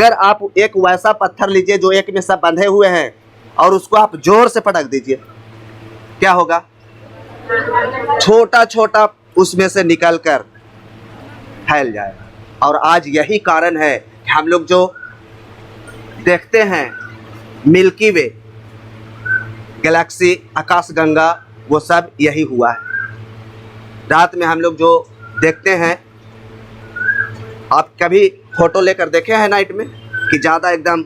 अगर आप एक वैसा पत्थर लीजिए जो एक में सब बंधे हुए हैं और उसको आप जोर से पटक दीजिए, क्या होगा? छोटा छोटा उसमें से निकलकर फैल जाएगा। और आज यही कारण है कि हम लोग जो देखते हैं मिल्की वे, गैलेक्सी, आकाशगंगा, वो सब यही हुआ है। रात में हम लोग जो देखते हैं, आप कभी फोटो लेकर देखे हैं नाइट में कि ज़्यादा एकदम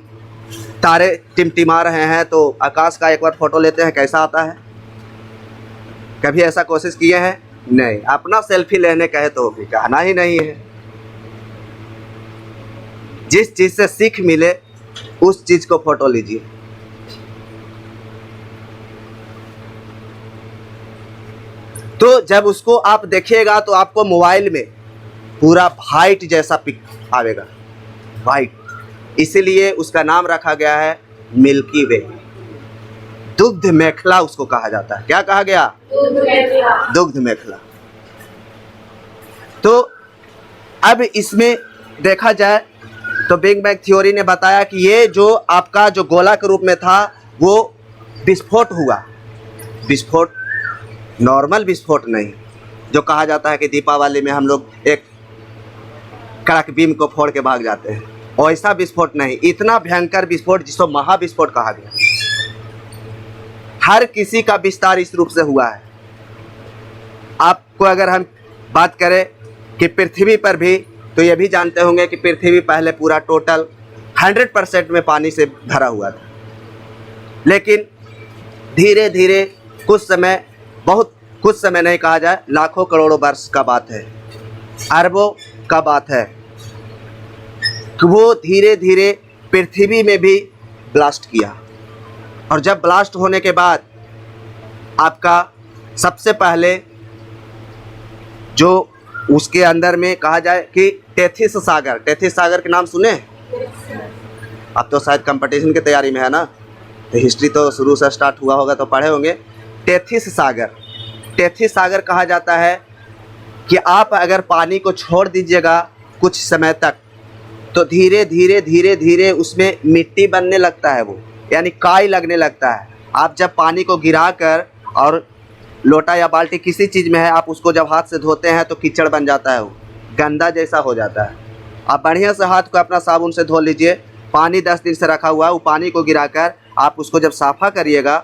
तारे टिमटिमा रहे हैं तो आकाश का एक बार फोटो लेते हैं, कैसा आता है? कभी ऐसा कोशिश किए हैं? नहीं। अपना सेल्फी लेने कहे तो भी कहना ही नहीं है। जिस चीज़ से सीख मिले उस चीज़ को फोटो लीजिए। तो जब उसको आप देखिएगा तो आपको मोबाइल में पूरा वाइट जैसा पिक आएगा, वाइट। इसीलिए उसका नाम रखा गया है मिल्की वे। दुग्ध मेखला उसको कहा जाता है। क्या कहा गया? दुग्ध मेखला। तो अब इसमें देखा जाए तो बिग बैंग थ्योरी ने बताया कि ये जो आपका जो गोला के रूप में था वो विस्फोट हुआ। विस्फोट, नॉर्मल विस्फोट नहीं, जो कहा जाता है कि दीपावली में हम लोग एक कड़क बीम को फोड़ के भाग जाते हैं, वैसा विस्फोट नहीं। इतना भयंकर विस्फोट जिसको महाविस्फोट कहा गया। हर किसी का विस्तार इस रूप से हुआ है। आपको अगर हम बात करें कि पृथ्वी पर भी, तो ये भी जानते होंगे कि पृथ्वी पहले पूरा टोटल 100% में पानी से भरा हुआ था, लेकिन धीरे धीरे कुछ समय, बहुत कुछ समय नहीं कहा जाए, लाखों करोड़ों वर्ष का बात है, अरबों का बात है, कि वो धीरे धीरे पृथ्वी में भी ब्लास्ट किया। और जब ब्लास्ट होने के बाद आपका सबसे पहले जो उसके अंदर में कहा जाए कि टेथिस सागर, टेथिस सागर के नाम सुने? अब तो शायद कंपटीशन की तैयारी में है ना, तो हिस्ट्री तो शुरू से स्टार्ट हुआ होगा तो पढ़े होंगे। टेथिस सागर, टेथिस सागर कहा जाता है कि आप अगर पानी को छोड़ दीजिएगा कुछ समय तक तो धीरे धीरे धीरे धीरे उसमें मिट्टी बनने लगता है, वो यानी काई लगने लगता है। आप जब पानी को गिराकर, और लोटा या बाल्टी किसी चीज़ में है, आप उसको जब हाथ से धोते हैं तो कीचड़ बन जाता है, वो गंदा जैसा हो जाता है। आप बढ़िया से हाथ को अपना साबुन से धो लीजिए। पानी 10 दिन से रखा हुआ है, वो पानी को गिराकर आप उसको जब साफ़ा करिएगा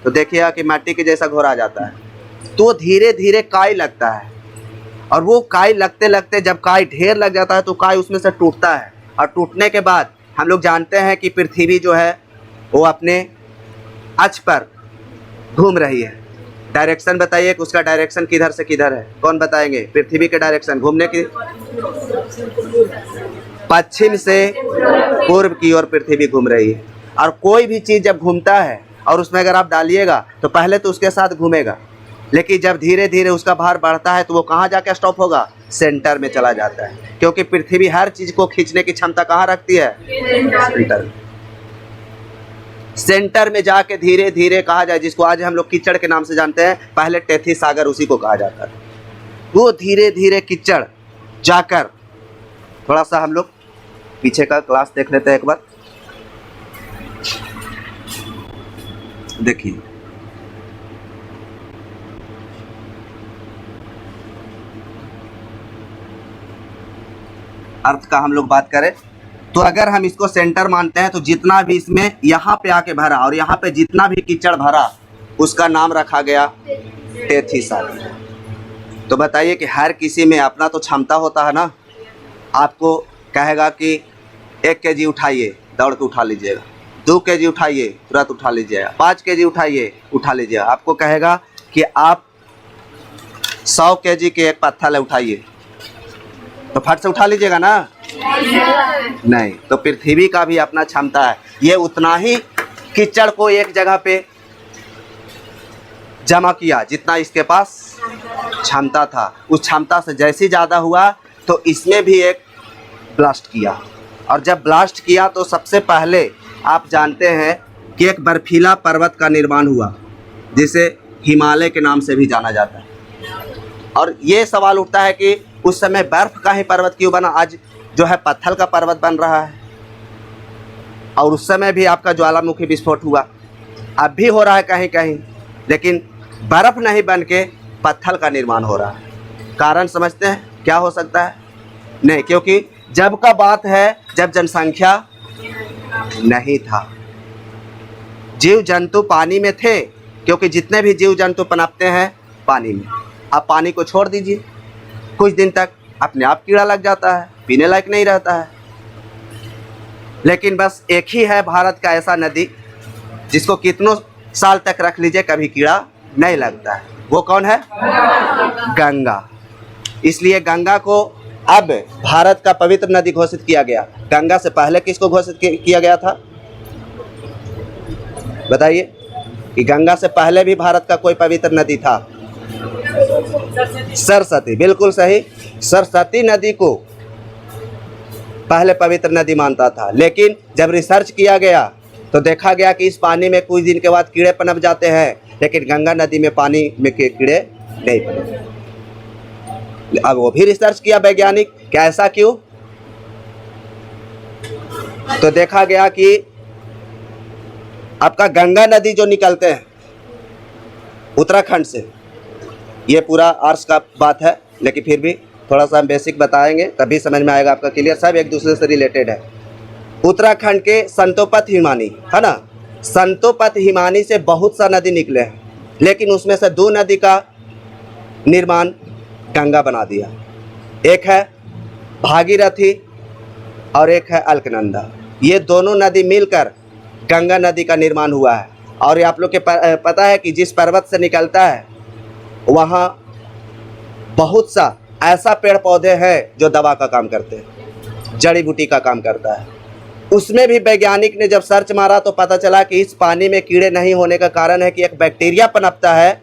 तो देखिएगा कि मिट्टी के जैसा घोरा जाता है। तो धीरे धीरे काई लगता है, और वो काई लगते लगते जब काई ढेर लग जाता है तो काई उसमें से टूटता है, और टूटने के बाद हम लोग जानते हैं कि पृथ्वी जो है वो अपने अक्ष पर घूम रही है। डायरेक्शन बताइए कि उसका डायरेक्शन किधर से किधर है, कौन बताएंगे? पृथ्वी के डायरेक्शन घूमने की पश्चिम से पूर्व की ओर पृथ्वी घूम रही है। और कोई भी चीज़ जब घूमता है और उसमें अगर आप डालिएगा तो पहले तो उसके साथ घूमेगा, लेकिन जब धीरे धीरे उसका भार बढ़ता है तो वो कहाँ जाके स्टॉप होगा? सेंटर में चला जाता है, क्योंकि पृथ्वी हर चीज़ को खींचने की क्षमता कहाँ रखती है? सेंटर में। सेंटर में जाके धीरे धीरे कहा जाए, जिसको आज हम लोग कीचड़ के नाम से जानते हैं, पहले टेथिस सागर उसी को कहा जाता है। वो धीरे धीरे कीचड़ जाकर, थोड़ा सा हम लोग पीछे का क्लास देख लेते हैं एक बार। देखिए, अर्थ का हम लोग बात करें तो अगर हम इसको सेंटर मानते हैं तो जितना भी इसमें यहाँ पे आके भरा और यहाँ पे जितना भी कीचड़ भरा उसका नाम रखा गया टेथिस सागर। तो बताइए कि हर किसी में अपना तो क्षमता होता है ना। आपको कहेगा कि 1 kg उठाइए, दौड़ के उठा लीजिएगा। 2 kg उठाइए, तुरंत उठा लीजिएगा। 5 kg उठाइए, उठा लीजिएगा। आपको कहेगा कि आप 100 kg के एक पत्थर उठाइए, तो फट से उठा लीजिएगा ना? नहीं। तो पृथ्वी का भी अपना क्षमता है। ये उतना ही कीचड़ को एक जगह पे जमा किया जितना इसके पास क्षमता था। उस क्षमता से जैसे ज़्यादा हुआ तो इसमें भी एक ब्लास्ट किया, और जब ब्लास्ट किया तो सबसे पहले आप जानते हैं कि एक बर्फीला पर्वत का निर्माण हुआ जिसे हिमालय के नाम से भी जाना जाता है। और ये सवाल उठता है कि उस समय बर्फ़ का ही पर्वत क्यों बना, आज जो है पत्थर का पर्वत बन रहा है? और उस समय भी आपका ज्वालामुखी विस्फोट हुआ, अब भी हो रहा है कहीं कहीं, लेकिन बर्फ़ नहीं बन के पत्थर का निर्माण हो रहा है। कारण समझते हैं क्या हो सकता है? नहीं, क्योंकि जब का बात है जब जनसंख्या नहीं था, जीव जंतु पानी में थे, क्योंकि जितने भी जीव जंतु पनपते हैं पानी में। अब पानी को छोड़ दीजिए, कुछ दिन तक अपने आप कीड़ा लग जाता है, पीने लायक नहीं रहता है। लेकिन बस एक ही है भारत का ऐसा नदी जिसको कितनों साल तक रख लीजिए कभी कीड़ा नहीं लगता है, वो कौन है? गंगा। इसलिए गंगा को अब भारत का पवित्र नदी घोषित किया गया। गंगा से पहले किसको घोषित किया गया था? बताइए कि गंगा से पहले भी भारत का कोई पवित्र नदी था? सरस्वती, बिल्कुल सही। सरस्वती नदी को पहले पवित्र नदी मानता था, लेकिन जब रिसर्च किया गया तो देखा गया कि इस पानी में कुछ दिन के बाद कीड़े पनप जाते हैं, लेकिन गंगा नदी में पानी में कीड़े नहीं पनपते। अब वो भी रिसर्च किया वैज्ञानिक, क्या ऐसा क्यों? तो देखा गया कि आपका गंगा नदी जो निकलते हैं उत्तराखंड से, ये पूरा आर्ट्स का बात है, लेकिन फिर भी थोड़ा सा हम बेसिक बताएंगे तभी समझ में आएगा आपका क्लियर। सब एक दूसरे से रिलेटेड है। उत्तराखंड के संतोपत हिमानी है ना, संतोपत हिमानी से बहुत सा नदी निकले हैं, लेकिन उसमें से 2 नदी का निर्माण गंगा बना दिया। एक है भागीरथी और एक है अलकनंदा। ये दोनों नदी मिलकर गंगा नदी का निर्माण हुआ है। और ये आप लोग के पता है कि जिस पर्वत से निकलता है वहाँ बहुत सा ऐसा पेड़ पौधे हैं जो दवा का काम करते हैं, जड़ी बूटी का काम करता है। उसमें भी वैज्ञानिक ने जब सर्च मारा तो पता चला कि इस पानी में कीड़े नहीं होने का कारण है कि एक बैक्टीरिया पनपता है,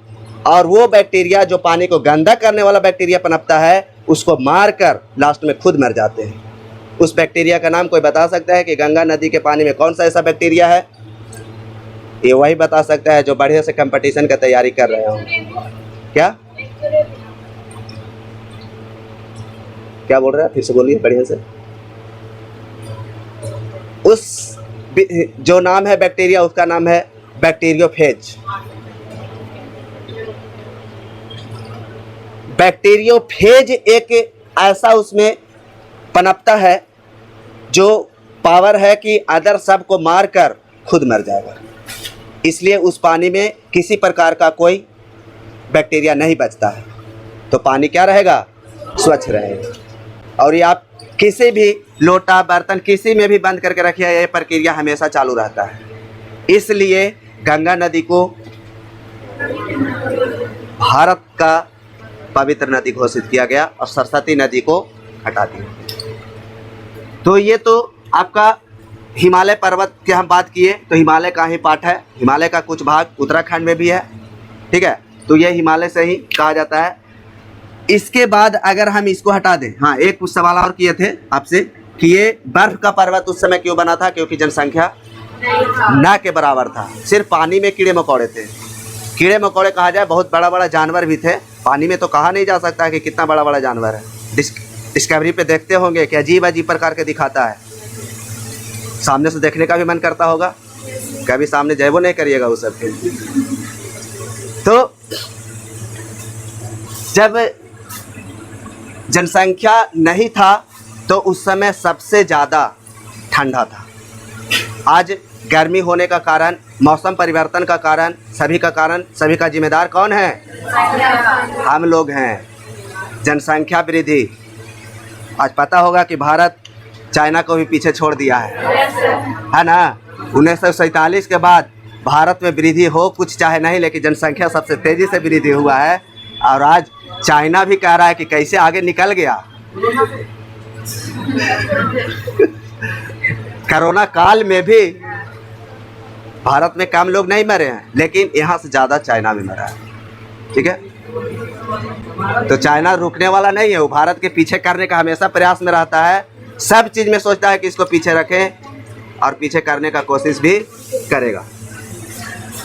और वो बैक्टीरिया जो पानी को गंदा करने वाला बैक्टीरिया पनपता है, उसको मारकर लास्ट में खुद मर जाते हैं। उस बैक्टीरिया का नाम कोई बता सकता है कि गंगा नदी के पानी में कौन सा ऐसा बैक्टीरिया है? ये वही बता सकता है जो बढ़िया से कंपटीशन का तैयारी कर रहे हो। क्या बोल रहे हैं? फिर से बोलिए बढ़िया से। उस जो नाम है बैक्टीरिया, उसका नाम है बैक्टीरियोफेज। बैक्टीरियोफेज एक ऐसा उसमें पनपता है जो पावर है कि अदर सब को मारकर खुद मर जाएगा। इसलिए उस पानी में किसी प्रकार का कोई बैक्टीरिया नहीं बचता है, तो पानी क्या रहेगा? स्वच्छ रहेगा। और ये आप किसी भी लोटा बर्तन किसी में भी बंद करके रखिए, ये प्रक्रिया हमेशा चालू रहता है। इसलिए गंगा नदी को भारत का पवित्र नदी घोषित किया गया और सरस्वती नदी को हटा दिया। तो ये तो आपका हिमालय पर्वत की हम बात किए, तो हिमालय का ही पार्ट है। हिमालय का कुछ भाग उत्तराखंड में भी है, ठीक है, तो ये हिमालय से ही कहा जाता है। इसके बाद अगर हम इसको हटा दें, हाँ, एक कुछ सवाल और किए थे आपसे कि ये बर्फ का पर्वत उस समय क्यों बना था? क्योंकि जनसंख्या न के बराबर था, सिर्फ पानी में कीड़े मकोड़े थे। कीड़े मकोड़े कहा जाए, बहुत बड़ा बड़ा जानवर भी थे पानी में, तो कहा नहीं जा सकता कि कितना बड़ा बड़ा जानवर है। डिस्कवरी पे देखते होंगे कि अजीब अजीब प्रकार के दिखाता है, सामने से देखने का भी मन करता होगा। कभी सामने जयबो नहीं करिएगा उस सब के। तो जब जनसंख्या नहीं था तो उस समय सबसे ज़्यादा ठंडा था। आज गर्मी होने का कारण, मौसम परिवर्तन का कारण, सभी का जिम्मेदार कौन है? हम लोग हैं। जनसंख्या वृद्धि, आज पता होगा कि भारत चाइना को भी पीछे छोड़ दिया है ना। 1947 के बाद भारत में वृद्धि हो कुछ चाहे नहीं, लेकिन जनसंख्या सबसे तेज़ी से वृद्धि हुआ है। और आज चाइना भी कह रहा है कि कैसे आगे निकल गया। कोरोना काल में भी भारत में कम लोग नहीं मरे हैं, लेकिन यहाँ से ज़्यादा चाइना में मरा है, ठीक है। तो चाइना रुकने वाला नहीं है, वो भारत के पीछे करने का हमेशा प्रयास में रहता है। सब चीज़ में सोचता है कि इसको पीछे रखें और पीछे करने का कोशिश भी करेगा।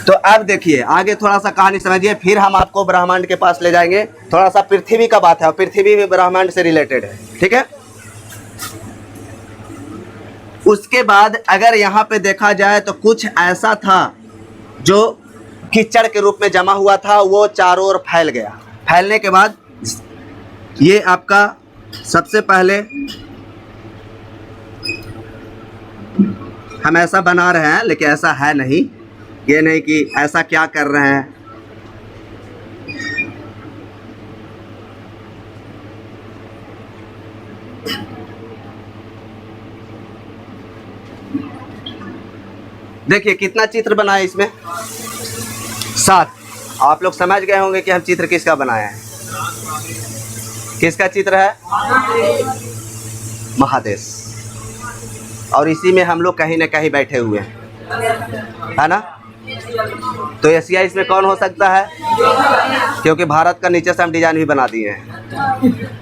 तो अब देखिए आगे थोड़ा सा कहानी समझिए, फिर हम आपको ब्रह्मांड के पास ले जाएंगे। थोड़ा सा पृथ्वी का बात है और पृथ्वी भी ब्रह्मांड से रिलेटेड है, ठीक है। उसके बाद अगर यहाँ पे देखा जाए तो कुछ ऐसा था जो कीचड़ के रूप में जमा हुआ था, वो चारों ओर फैल गया। फैलने के बाद ये आपका सबसे पहले हम ऐसा बना रहे हैं, लेकिन ऐसा है नहीं। ये नहीं कि ऐसा क्या कर रहे हैं, देखिए कितना चित्र बना है इसमें, 7। आप लोग समझ गए होंगे कि हम चित्र किसका बनाए हैं। किसका चित्र है? महादेश। और इसी में हम लोग कहीं ना कहीं बैठे हुए हैं, है ना। तो एशिया इसमें कौन हो सकता है? क्योंकि भारत का नीचे से हम डिजाइन भी बना दिए हैं।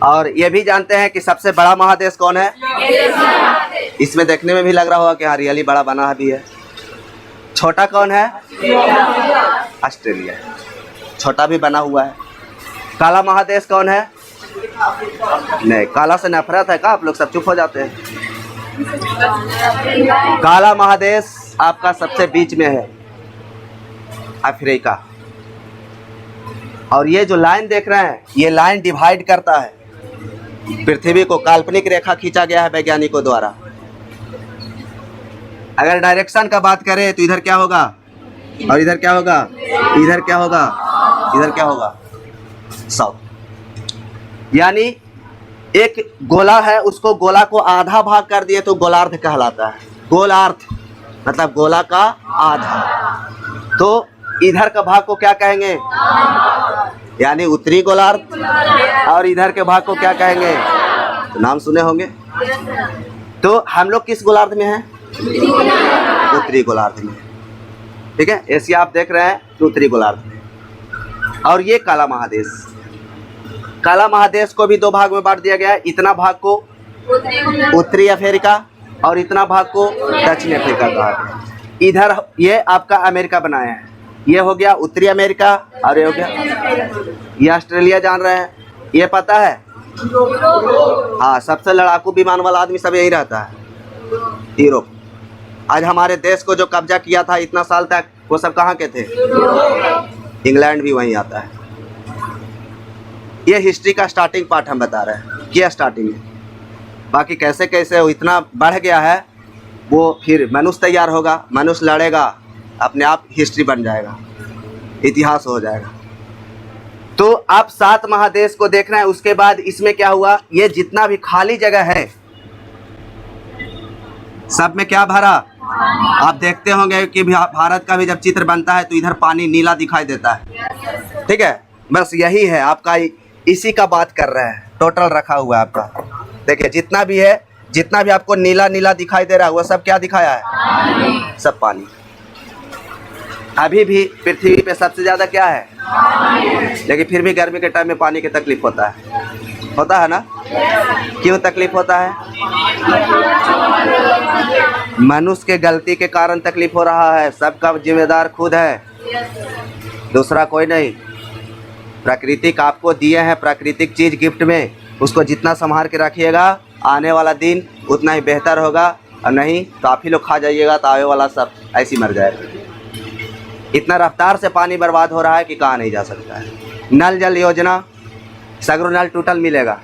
और ये भी जानते हैं कि सबसे बड़ा महादेश कौन है? इसमें देखने में भी लग रहा होगा कि हाँ रियली बड़ा बना भी है। छोटा कौन है? ऑस्ट्रेलिया। छोटा भी बना हुआ है। काला महादेश कौन है? नहीं, काला से नफरत है का? आप लोग सब चुप हो जाते हैं। काला महादेश आपका सबसे बीच में है, अफ्रीका। और ये जो लाइन देख रहे हैं, ये लाइन डिवाइड करता है पृथ्वी को। काल्पनिक रेखा खींचा गया है वैज्ञानिकों द्वारा। अगर डायरेक्शन का बात करें तो इधर क्या होगा और इधर क्या होगा, इधर क्या होगा, इधर क्या होगा, साउथ। यानी एक गोला है, उसको गोला को आधा भाग कर दिए तो गोलार्ध कहलाता है। गोलार्ध मतलब गोला का आधा। तो इधर का भाग को क्या कहेंगे? यानी उत्तरी गोलार्ध। और इधर के भाग को क्या कहेंगे? तो नाम सुने होंगे। तो हम लोग किस गोलार्ध में हैं? उत्तरी गोलार्ध में। ठीक है, एशिया आप देख रहे हैं उत्तरी गोलार्ध में। और ये काला महादेश, काला महादेश को भी 2 भाग में बांट दिया गया है। इतना भाग को उत्तरी अफ्रीका और इतना भाग को दक्षिण अफ्रीका कहा गया। इधर ये आपका अमेरिका बनाया है, ये हो गया उत्तरी अमेरिका और ये हो गया, ये ऑस्ट्रेलिया जान रहे हैं, ये पता है। हाँ, सबसे लड़ाकू विमान वाला आदमी सब यही रहता है, यूरोप। आज हमारे देश को जो कब्जा किया था इतना साल तक, वो सब कहाँ के थे? इंग्लैंड भी वहीं आता है। ये हिस्ट्री का स्टार्टिंग पार्ट हम बता रहे हैं, क्या स्टार्टिंग है। बाकी कैसे कैसे वो इतना बढ़ गया है, वो फिर मनुष्य तैयार होगा, मनुष्य लड़ेगा, अपने आप हिस्ट्री बन जाएगा, इतिहास हो जाएगा। तो आप 7 महादेश को देख रहे हैं। उसके बाद इसमें क्या हुआ, ये जितना भी खाली जगह है सब में क्या भरा? आप देखते होंगे कि भारत का भी जब चित्र बनता है तो इधर पानी नीला दिखाई देता है। ठीक है, बस यही है आपका, इसी का बात कर रहे हैं। टोटल रखा हुआ है आपका। देखिए जितना भी है, जितना भी आपको नीला नीला दिखाई दे रहा है, वो सब क्या दिखाया है? सब पानी। अभी भी पृथ्वी पे सबसे ज्यादा क्या है? लेकिन फिर भी गर्मी के टाइम में पानी की तकलीफ होता है ना। क्यों तकलीफ होता है? मनुष्य के गलती के कारण तकलीफ हो रहा है। सबका जिम्मेदार खुद है, दूसरा कोई नहीं। प्राकृतिक आपको दिए हैं, प्राकृतिक चीज गिफ्ट में, उसको जितना संभाल के रखिएगा, आने वाला दिन उतना ही बेहतर होगा। और नहीं तो आप ही लोग खा जाइएगा, तो आने वाला सब ऐसे ही मर जाएगा। इतना रफ्तार से पानी बर्बाद हो रहा है कि कहाँ नहीं जा सकता है। नल जल योजना, सगरो नल टूटल मिलेगा,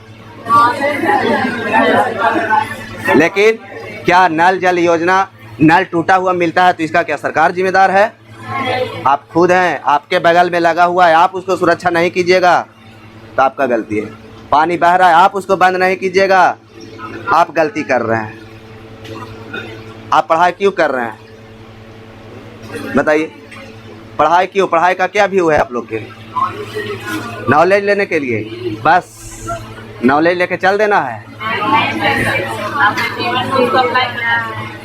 लेकिन क्या नल जल योजना नल टूटा हुआ मिलता है तो इसका क्या सरकार जिम्मेदार है? आप खुद हैं, आपके बगल में लगा हुआ है, आप उसको सुरक्षा नहीं कीजिएगा तो आपका गलती है। पानी बह रहा है, आप उसको बंद नहीं कीजिएगा, आप गलती कर रहे हैं। आप पढ़ाई क्यों कर रहे हैं बताइए? पढ़ाई क्यों? पढ़ाई का क्या व्यू है आप लोग के? नॉलेज लेने के लिए, बस नॉलेज लेके चल देना है।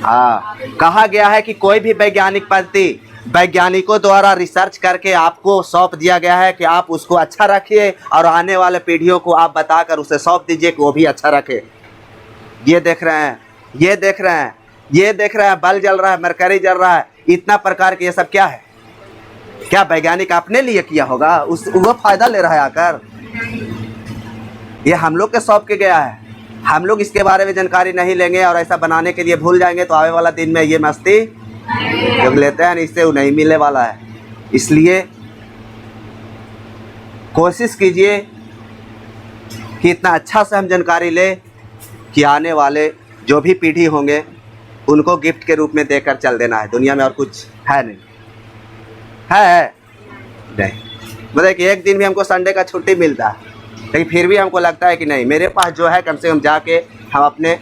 हाँ, कहा गया है कि कोई भी वैज्ञानिक पद्धति वैज्ञानिकों द्वारा रिसर्च करके आपको सौंप दिया गया है कि आप उसको अच्छा रखिए और आने वाले पीढ़ियों को आप बताकर उसे सौंप दीजिए कि वो भी अच्छा रखे। ये देख रहे हैं, ये देख रहे हैं, ये देख रहे हैं, बल्ब जल रहा है, मरकरी जल रहा है, इतना प्रकार के ये सब क्या है? क्या वैज्ञानिक अपने लिए किया होगा? वो फायदा ले रहा है आकर? ये हम लोग के सौंप के गया है। हम लोग इसके बारे में जानकारी नहीं लेंगे और ऐसा बनाने के लिए भूल जाएंगे तो आने वाला दिन में ये मस्ती जब लेते हैं इससे वो नहीं मिलने वाला है। इसलिए कोशिश कीजिए कि इतना अच्छा से हम जानकारी ले कि आने वाले जो भी पीढ़ी होंगे उनको गिफ्ट के रूप में देकर चल देना है। दुनिया में और कुछ है नहीं, है नहीं। मतलब कि एक दिन भी हमको संडे का छुट्टी मिलता है, लेकिन फिर भी हमको लगता है कि नहीं, मेरे पास जो है कम से कम जाके हम अपने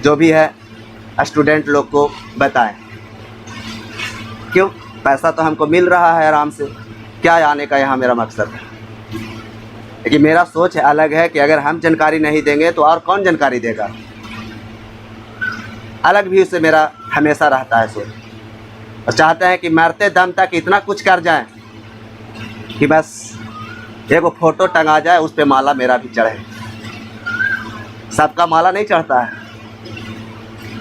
जो भी है स्टूडेंट लोग को बताएं। क्यों? पैसा तो हमको मिल रहा है आराम से, क्या आने का यहाँ मेरा मकसद है। लेकिन मेरा सोच अलग है कि अगर हम जानकारी नहीं देंगे तो और कौन जानकारी देगा। अलग भी उससे मेरा हमेशा रहता है सोच, और चाहते हैं कि मरते दम तक इतना कुछ कर जाएं कि बस एक फ़ोटो टंगा जाए, उस पे माला मेरा भी चढ़े। सबका माला नहीं चढ़ता है,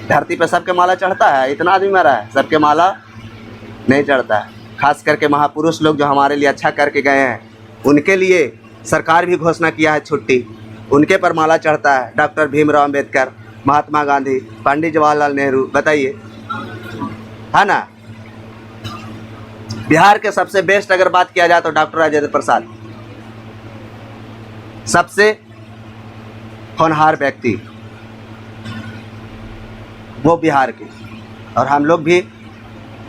धरती पे सबके माला चढ़ता है? इतना आदमी मरा है, सबके माला नहीं चढ़ता है। खास करके महापुरुष लोग जो हमारे लिए अच्छा करके गए हैं, उनके लिए सरकार भी घोषणा किया है छुट्टी, उनके पर माला चढ़ता है। डॉक्टर भीमराव अंबेडकर, महात्मा गांधी, पंडित जवाहरलाल नेहरू, बताइए, है ना। बिहार के सबसे बेस्ट अगर बात किया जाए तो डॉक्टर राजेंद्र प्रसाद, सबसे होनहार व्यक्ति वो बिहार के, और हम लोग भी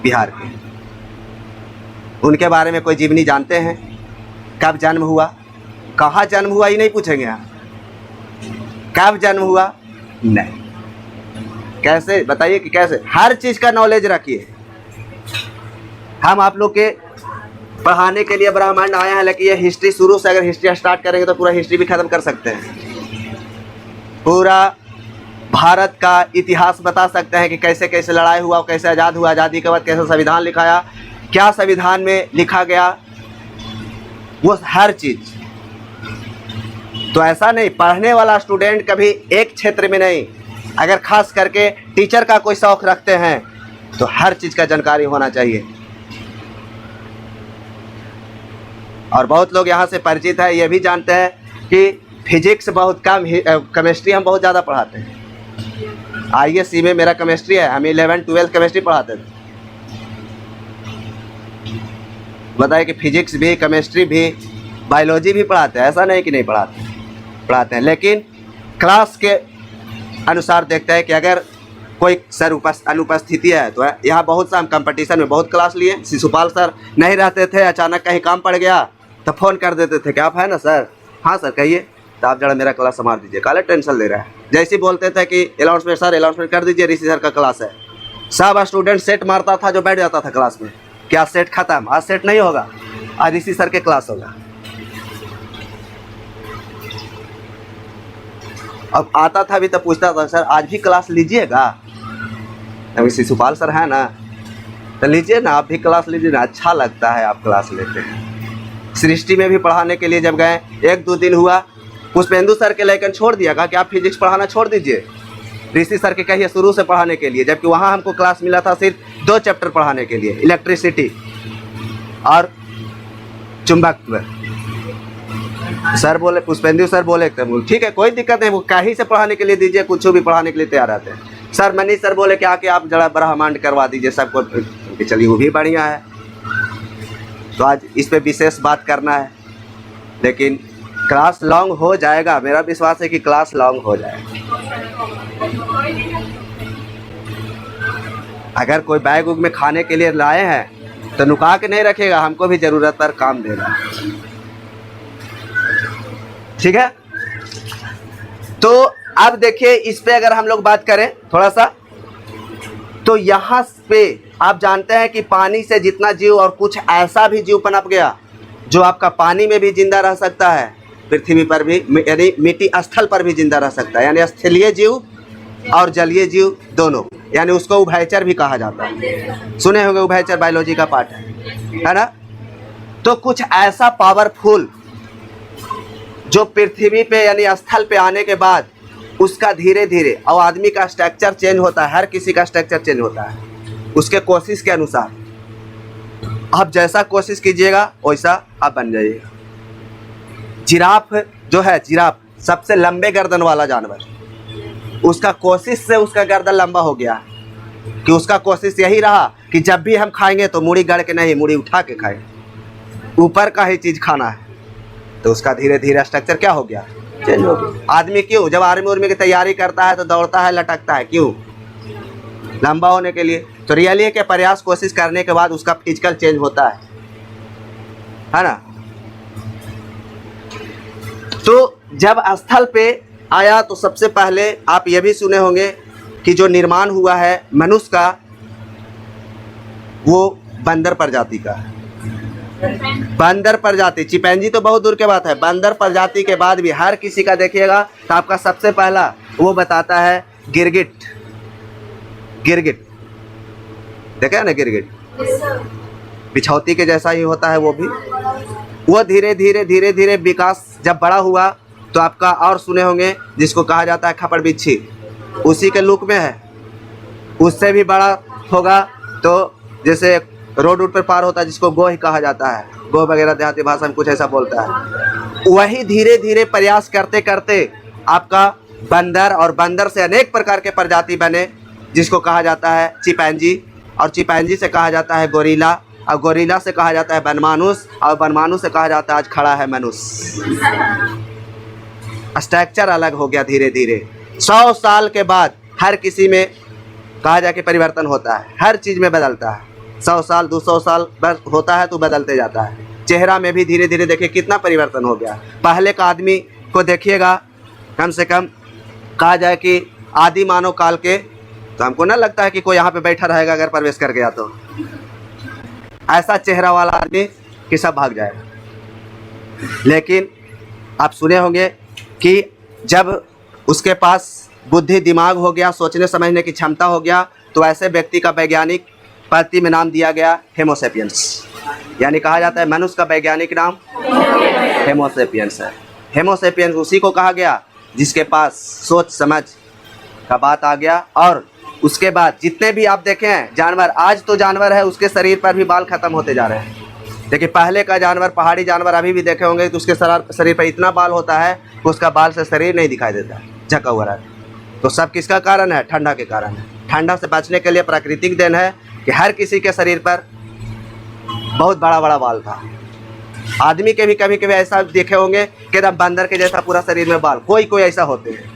बिहार के। उनके बारे में कोई जीवनी जानते हैं? कब जन्म हुआ, कहाँ जन्म हुआ, ये नहीं पूछेंगे हम। कब जन्म हुआ, नहीं। कैसे, बताइए कि कैसे। हर चीज़ का नॉलेज रखिए। हम आप लोग के पढ़ाने के लिए ब्रह्मांड आए हैं, लेकिन ये हिस्ट्री शुरू से अगर हिस्ट्री स्टार्ट करेंगे तो पूरा हिस्ट्री भी ख़त्म कर सकते हैं। पूरा भारत का इतिहास बता सकते हैं कि कैसे कैसे लड़ाई हुआ, कैसे आज़ाद हुआ, आज़ादी के बाद कैसे संविधान लिखाया, क्या संविधान में लिखा गया, वो हर चीज़। तो ऐसा नहीं, पढ़ने वाला स्टूडेंट कभी एक क्षेत्र में नहीं, अगर खास करके टीचर का कोई शौक़ रखते हैं तो हर चीज़ का जानकारी होना चाहिए। और बहुत लोग यहाँ से परिचित है, ये भी जानते हैं कि फिजिक्स बहुत कम, केमिस्ट्री हम बहुत ज़्यादा पढ़ाते हैं। आईएससी में मेरा केमिस्ट्री है, हम 11-12 केमिस्ट्री पढ़ाते थे। बताइए कि फिजिक्स भी, केमिस्ट्री भी, बायोलॉजी भी पढ़ाते हैं, ऐसा नहीं कि नहीं पढ़ाते हैं। लेकिन क्लास के अनुसार देखते हैं कि अगर कोई सर अनुपस्थिति है तो यहाँ बहुत सा हम कंपटीशन में बहुत क्लास लिए। शिशुपाल सर नहीं रहते थे, अचानक कहीं काम पड़ गया तो फ़ोन कर देते थे कि आप है ना सर? हाँ सर कहिए, तो आप जरा मेरा क्लास संभाल दीजिए, काले टेंशन ले रहा है। जैसे ही बोलते थे कि अनाउंसमेंट सर अनाउंसमेंट कर दीजिए, ऋषि सर का क्लास है, सब स्टूडेंट सेट मारता था जो बैठ जाता था क्लास में। क्या सेट खत्म? आज सेट नहीं होगा, आज ऋषि सर के क्लास होगा। अब आता था भी तो पूछता था सर आज भी क्लास लीजिएगा? अभी शिशुपाल सर है ना, तो लीजिए ना, आप भी क्लास लीजिए ना, अच्छा लगता है आप क्लास लेते हैं। सृष्टि में भी पढ़ाने के लिए जब गए, 1-2 दिन हुआ, पुष्पेंदु सर के लेकर छोड़ दिया, कहा कि आप फिजिक्स पढ़ाना छोड़ दीजिए, ऋषि सर के कहिए शुरू से पढ़ाने के लिए। जबकि वहाँ हमको क्लास मिला था सिर्फ 2 चैप्टर पढ़ाने के लिए, इलेक्ट्रिसिटी और चुंबकत्व। सर बोले, पुष्पेंदु सर बोले ठीक है कोई दिक्कत नहीं, वो कहीं से पढ़ाने के लिए दीजिए, कुछ भी पढ़ाने के लिए तैयार रहते हैं। सर मनीष सर बोले कि आके आप जरा ब्रह्मांड करवा दीजिए सबको, चलिए वो भी बढ़िया है। तो आज इस पे विशेष बात करना है, लेकिन क्लास लॉन्ग हो जाएगा, मेरा विश्वास है कि क्लास लॉन्ग हो जाएगा। अगर कोई बैग उग में खाने के लिए लाए हैं तो नुका के नहीं रखेगा, हमको भी ज़रूरत पर काम देगा, ठीक है। तो अब देखिए इस पे अगर हम लोग बात करें थोड़ा सा, तो यहाँ पे आप जानते हैं कि पानी से जितना जीव, और कुछ ऐसा भी जीव पनप गया जो आपका पानी में भी जिंदा रह सकता है, पृथ्वी पर भी, यानी मिट्टी स्थल पर भी जिंदा रह सकता है, यानी स्थलीय जीव और जलीय जीव दोनों, यानी उसको उभयचर भी कहा जाता है। सुने होंगे उभयचर, बायोलॉजी का पार्ट है ना। तो कुछ ऐसा पावरफुल जो पृथ्वी पे यानी स्थल पे आने के बाद उसका धीरे धीरे, और आदमी का स्ट्रक्चर चेंज होता है, हर किसी का स्ट्रक्चर चेंज होता है उसके कोशिश के अनुसार। आप जैसा कोशिश कीजिएगा वैसा आप बन जाइएगा। जिराफ जो है, जिराफ सबसे लंबे गर्दन वाला जानवर, उसका कोशिश से उसका गर्दन लंबा हो गया कि उसका कोशिश यही रहा कि जब भी हम खाएंगे तो मूड़ी गड़ के नहीं, मूड़ी उठा के खाएं, ऊपर का ही चीज़ खाना है। तो उसका धीरे धीरे स्ट्रक्चर क्या हो गया, चेंज हो गया। आदमी क्यों जब आर्मी उर्मी की तैयारी करता है तो दौड़ता है, लटकता है, क्यों? लंबा होने के लिए। तो रियली के प्रयास कोशिश करने के बाद उसका फिजिकल चेंज होता है ना। तो जब स्थल पे आया तो सबसे पहले आप ये भी सुने होंगे कि जो निर्माण हुआ है मनुष्य का, वो बंदर प्रजाति का है। बंदर प्रजाति, चिंपैंजी तो बहुत दूर के बात है, बंदर प्रजाति के बाद भी हर किसी का देखिएगा तो आपका सबसे पहला वो बताता है गिरगिट। गिरगिट देखा है ना, गिरगिट बिछौती के जैसा ही होता है वो भी। वो धीरे धीरे विकास जब बड़ा हुआ तो आपका और सुने होंगे जिसको कहा जाता है खपड़ बिच्छी, उसी के लुक में है। उससे भी बड़ा होगा तो जैसे रोड पर पार होता है जिसको गोह कहा जाता है, गोह वगैरह देहाती भाषा में कुछ ऐसा बोलता है। वही धीरे धीरे प्रयास करते करते आपका बंदर, और बंदर से अनेक प्रकार के प्रजाति बने जिसको कहा जाता है चिंपैंजी, और चिंपैंजी से कहा जाता है गोरिल्ला, और गोरिल्ला से कहा जाता है वनमानुष, और वनमानुष से कहा जाता है आज खड़ा है मनुष्य। स्ट्रक्चर अलग हो गया धीरे धीरे। 100 साल के बाद हर किसी में कहा जाके परिवर्तन होता है, हर चीज़ में बदलता है। 100 साल 200 साल बस होता है तो बदलते जाता है। चेहरा में भी धीरे धीरे देखिए कितना परिवर्तन हो गया। पहले का आदमी को देखिएगा, कम से कम कहा जाए कि आदि मानव काल के, तो हमको ना लगता है कि कोई यहाँ पे बैठा रहेगा अगर प्रवेश कर गया तो। ऐसा चेहरा वाला आदमी कि सब भाग जाएगा। लेकिन आप सुने होंगे कि जब उसके पास बुद्धि दिमाग हो गया, सोचने समझने की क्षमता हो गया, तो ऐसे व्यक्ति का वैज्ञानिक पद्धति में नाम दिया गया हेमोसेपियंस। यानी कहा जाता है मनुष्य का वैज्ञानिक नाम हेमोसेपियंस है। हेमोसेपियंस उसी को कहा गया जिसके पास सोच समझ का बात आ गया। और उसके बाद जितने भी आप देखें हैं जानवर, आज तो जानवर है उसके शरीर पर भी बाल खत्म होते जा रहे हैं। देखिए पहले का जानवर, पहाड़ी जानवर अभी भी देखे होंगे तो उसके शरीर पर इतना बाल होता है कि उसका बाल से शरीर नहीं दिखाई देता, झका हुआ रहता है। तो सब किसका कारण है? ठंडा के कारण है। ठंडा से बचने के लिए प्राकृतिक देन है कि हर किसी के शरीर पर बहुत बड़ा बड़ा बाल था। आदमी के भी कभी कभी ऐसा देखे होंगे कि एकदम बंदर के जैसा पूरा शरीर में बाल, कोई कोई ऐसा होते हैं।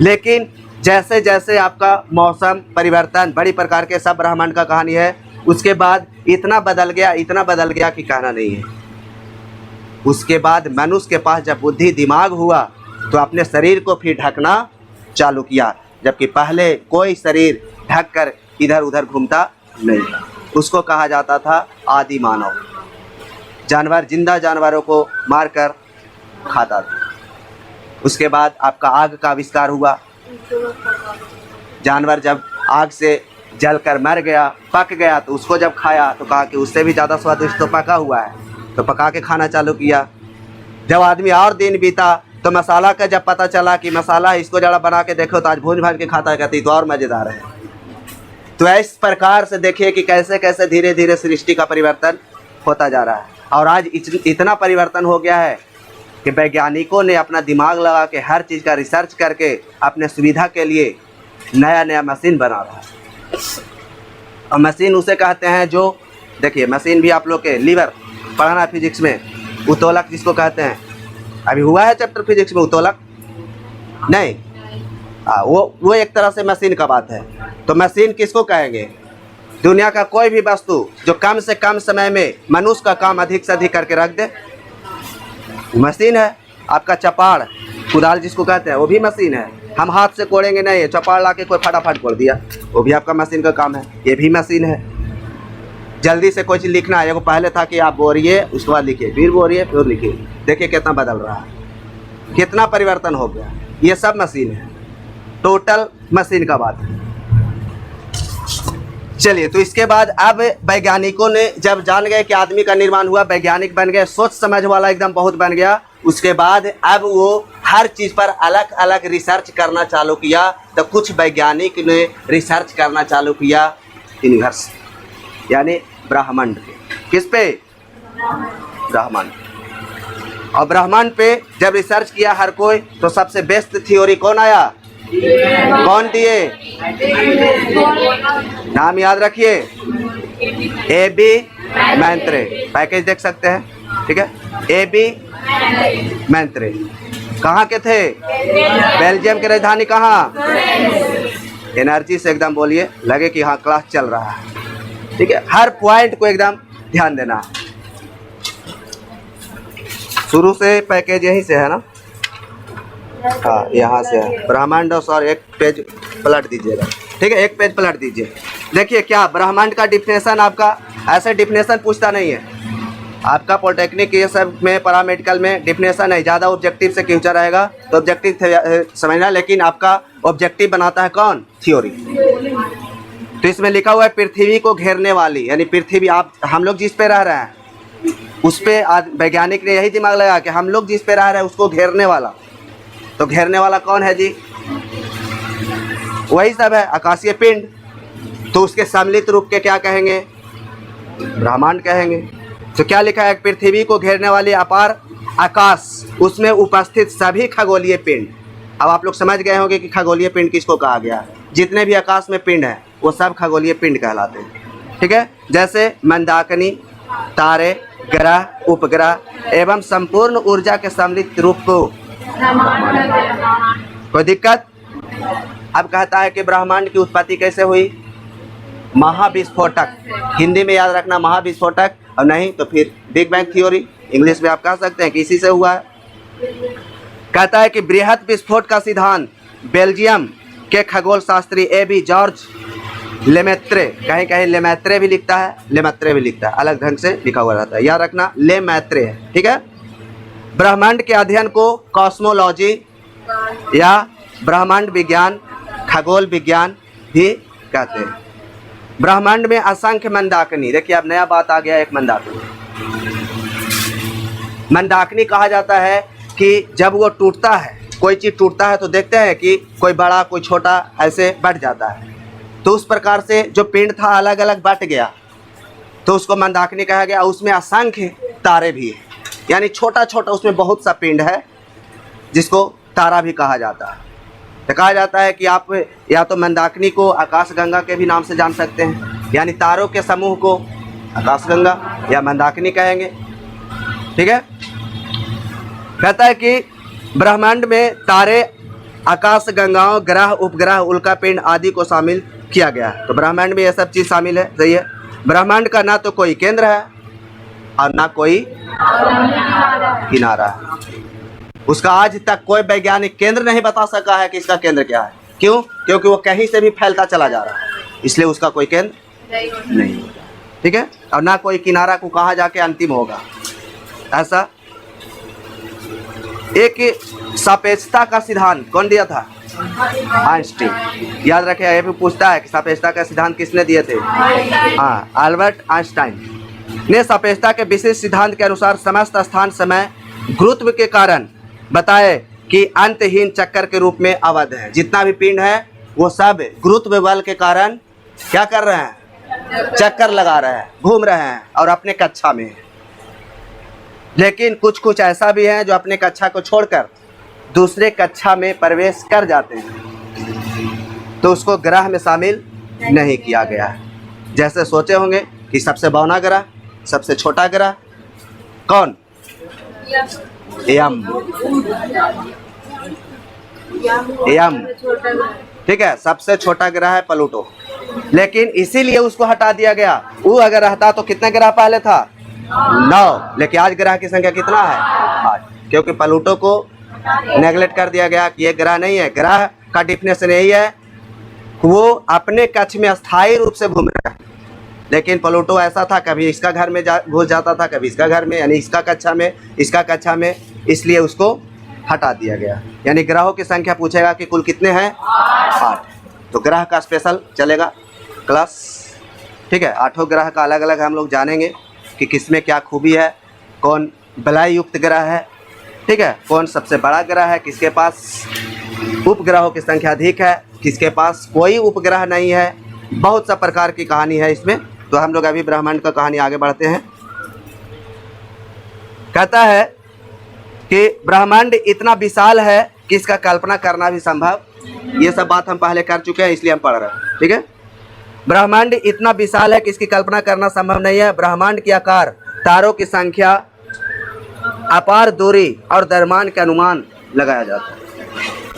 लेकिन जैसे जैसे आपका मौसम परिवर्तन, बड़ी प्रकार के सब ब्रह्मांड का कहानी है, उसके बाद इतना बदल गया कि कहना नहीं है। उसके बाद मनुष्य के पास जब बुद्धि दिमाग हुआ तो अपने शरीर को फिर ढकना चालू किया, जबकि पहले कोई शरीर ढक कर इधर उधर घूमता नहीं था। उसको कहा जाता था आदि मानव। जानवर जिंदा जानवरों को मारकर खाता था। उसके बाद आपका आग का आविष्कार हुआ। जानवर जब आग से जलकर मर गया, पक गया, तो उसको जब खाया तो कहा कि उससे भी ज़्यादा स्वादिष्ट तो पका हुआ है, तो पका के खाना चालू किया। जब आदमी और दिन बीता तो मसाला का जब पता चला कि मसाला है, इसको ज़रा बना के देखो तो आज भून भान के खाता कहती तो और मज़ेदार है। तो इस प्रकार से देखिए कि कैसे कैसे धीरे धीरे सृष्टि का परिवर्तन होता जा रहा है। और आज इतना परिवर्तन हो गया है कि वैज्ञानिकों ने अपना दिमाग लगा के हर चीज़ का रिसर्च करके अपने सुविधा के लिए नया नया मशीन बना रहा है। और मशीन उसे कहते हैं जो, देखिए मशीन भी आप लोग के लीवर पढ़ना फिजिक्स में, उत्तोलक जिसको कहते हैं। अभी हुआ है चैप्टर फिजिक्स में उत्तोलक? नहीं। वो एक तरह से मशीन का बात है। तो मशीन किसको कहेंगे? दुनिया का कोई भी वस्तु जो कम से कम समय में मनुष्य का काम अधिक से अधिक करके रख दे, मशीन है। आपका चपाड़, कुदाल जिसको कहते हैं, वो भी मशीन है। हम हाथ से कोड़ेंगे नहीं, चपाड़ ला के कोई फटाफट कोड़ दिया, वो भी आपका मशीन का काम है। ये भी मशीन है। जल्दी से कोई चीज़ लिखना है, वो पहले था कि आप बोलिए उसके बाद लिखिए, फिर बोलिए फिर लिखिए। देखिए कितना बदल रहा है, कितना परिवर्तन हो गया। ये सब मशीन है, टोटल मशीन का बात है। चलिए, तो इसके बाद अब वैज्ञानिकों ने जब जान गए कि आदमी का निर्माण हुआ, वैज्ञानिक बन गए, सोच समझ वाला एकदम बहुत बन गया। उसके बाद अब वो हर चीज़ पर अलग अलग रिसर्च करना चालू किया। तो कुछ वैज्ञानिक ने रिसर्च करना चालू किया यूनिवर्स यानी ब्रह्मांड पे। किस पे? ब्रह्मांड। और ब्रह्मांड पे जब रिसर्च किया हर कोई, तो सबसे बेस्ट थ्योरी कौन आया? कौन दिए? नाम याद रखिए, ए.बी. मैत्रे। पैकेज देख सकते हैं, ठीक है। ए.बी. मैत्रे कहाँ के थे? बेल्जियम की राजधानी कहाँ? एनर्जी से एकदम बोलिए, लगे कि हाँ क्लास चल रहा है, ठीक है। हर पॉइंट को एकदम ध्यान देना। शुरू से पैकेज यहीं से है ना? हाँ, यहाँ से है ब्रह्मांड। और एक पेज पलट दीजिएगा, ठीक है, एक पेज पलट दीजिए। देखिए क्या ब्रह्मांड का डिफिनेशन आपका ऐसे डिफिनेशन पूछता नहीं है आपका पॉलिटेक्निक ये सब में, पैरामेडिकल में डिफिनेशन है, ज़्यादा ऑब्जेक्टिव से क्योंचा रहेगा तो ऑब्जेक्टिव समझना, लेकिन आपका ऑब्जेक्टिव बनाता है कौन? थ्योरी। तो इसमें लिखा हुआ है पृथ्वी को घेरने वाली, यानी पृथ्वी आप हम लोग जिस पे रह रहे हैं उस पे आज वैज्ञानिक ने यही दिमाग लगा कि हम लोग जिस पे रह रहे हैं उसको घेरने वाला। तो घेरने वाला कौन है जी? वही सब है, आकाशीय पिंड। तो उसके सम्मिलित रूप के क्या कहेंगे? ब्रह्मांड कहेंगे। तो क्या लिखा है? पृथ्वी को घेरने वाली अपार आकाश, उसमें उपस्थित सभी खगोलीय पिंड। अब आप लोग समझ गए होंगे कि खगोलीय पिंड किसको कहा गया है। जितने भी आकाश में पिंड हैं वो सब खगोलीय पिंड कहलाते हैं, ठीक है। जैसे मंदाकिनी, तारे, ग्रह, उपग्रह एवं संपूर्ण ऊर्जा के सम्मिलित रूप को। कोई दिक्कत? अब कहता है कि ब्रह्मांड की उत्पत्ति कैसे हुई? महाविस्फोटक, हिंदी में याद रखना महाविस्फोटक, और नहीं तो फिर बिग बैंग थ्योरी, इंग्लिश में आप कह सकते हैं कि इसी से हुआ है। कहता है कि बृहद विस्फोट का सिद्धांत बेल्जियम के खगोल शास्त्री ए.बी. जॉर्ज लेमैत्रे, कहीं कहीं लेमैत्रे भी लिखता है, लेमैत्रे भी लिखता है, अलग ढंग से लिखा हुआ रहता है, याद रखना लेमैत्रे है, ठीक है। ब्रह्मांड के अध्ययन को कॉस्मोलॉजी या ब्रह्मांड विज्ञान, खगोल विज्ञान भी कहते हैं। ब्रह्मांड में असंख्य मंदाकिनी, देखिए अब नया बात आ गया, एक मंदाकिनी। मंदाकिनी कहा जाता है कि जब वो टूटता है, कोई चीज़ टूटता है तो देखते हैं कि कोई बड़ा कोई छोटा ऐसे बढ़ जाता है। तो उस प्रकार से जो पिंड था अलग अलग बट गया, तो उसको मंदाकिनी कहा गया। उसमें असंख्य तारे भी हैं, यानी छोटा छोटा उसमें बहुत सा पिंड है जिसको तारा भी कहा जाता है। तो कहा जाता है कि आप या तो मंदाकिनी को आकाशगंगा के भी नाम से जान सकते हैं, यानी तारों के समूह को आकाशगंगा या मंदाकिनी कहेंगे, ठीक है। कहता है कि ब्रह्मांड में तारे, आकाशगंगाओं, ग्रह, उपग्रह, उल्कापिंड आदि को शामिल किया गया है। तो ब्रह्मांड में ये सब चीज़ शामिल है, सही है। ब्रह्मांड का ना तो कोई केंद्र है और ना कोई किनारा है। उसका आज तक कोई वैज्ञानिक केंद्र नहीं बता सका है कि इसका केंद्र क्या है। क्यों? क्योंकि वो कहीं से भी फैलता चला जा रहा है, इसलिए उसका कोई केंद्र नहीं, ठीक है। और ना कोई किनारा को कहाँ जाके अंतिम होगा, ऐसा। एक सापेक्षता का सिद्धांत कौन दिया था? आइंस्टीन। याद रखे, ये भी पूछता है कि सापेक्षता का सिद्धांत किसने दिए थे? हाँ, अल्बर्ट आइंस्टाइन ने सापेक्षता के विशेष सिद्धांत के अनुसार समस्त स्थान समय गुरुत्व के कारण बताए कि अंतहीन चक्कर के रूप में आबद्ध है। जितना भी पिंड है वो सब गुरुत्व बल के कारण क्या कर रहे हैं? चक्कर लगा रहे हैं, घूम रहे हैं और अपने कक्षा में है। लेकिन कुछ कुछ ऐसा भी है जो अपने कक्षा को छोड़कर दूसरे कक्षा में प्रवेश कर जाते हैं, तो उसको ग्रह में शामिल नहीं किया गया है। जैसे सोचे होंगे कि सबसे बौना ग्रह, सबसे छोटा ग्रह कौन? यम, ठीक है। सबसे छोटा ग्रह है प्लूटो, लेकिन इसीलिए उसको हटा दिया गया। वो अगर रहता तो कितने ग्रह पहले था? 9, लेकिन आज ग्रह की संख्या कितना है? 8, क्योंकि प्लूटो को नेगलेक्ट कर दिया गया कि ये ग्रह नहीं है। ग्रह का डिफिनेशन यही है, वो अपने कक्ष में अस्थायी रूप से घूम रहा है। लेकिन प्लूटो ऐसा था, कभी इसका घर में घुस जाता था, कभी इसका घर में, यानी इसका कक्षा में, इसका कक्षा में, इसलिए उसको हटा दिया गया। यानी ग्रहों की संख्या पूछेगा कि कुल कितने हैं? 8। तो ग्रह का स्पेशल चलेगा क्लास, ठीक है। 8 ग्रह का अलग अलग हम लोग जानेंगे कि किसमें क्या खूबी है, कौन बलय युक्त ग्रह है, ठीक है, कौन सबसे बड़ा ग्रह है, किसके पास उपग्रहों की संख्या अधिक है, किसके पास कोई उपग्रह नहीं है। बहुत सा प्रकार की कहानी है इसमें। तो हम लोग अभी ब्रह्मांड का कहानी आगे बढ़ते हैं। कहता है कि ब्रह्मांड इतना विशाल है कि इसका कल्पना करना भी संभव, ये सब बात हम पहले कर चुके हैं इसलिए हम पढ़ रहे हैं, ठीक है। ब्रह्मांड इतना विशाल है कि इसकी कल्पना करना संभव नहीं है। ब्रह्मांड के आकार, तारों की संख्या, अपार दूरी और द्रव्यमान के अनुमान लगाया जाता है।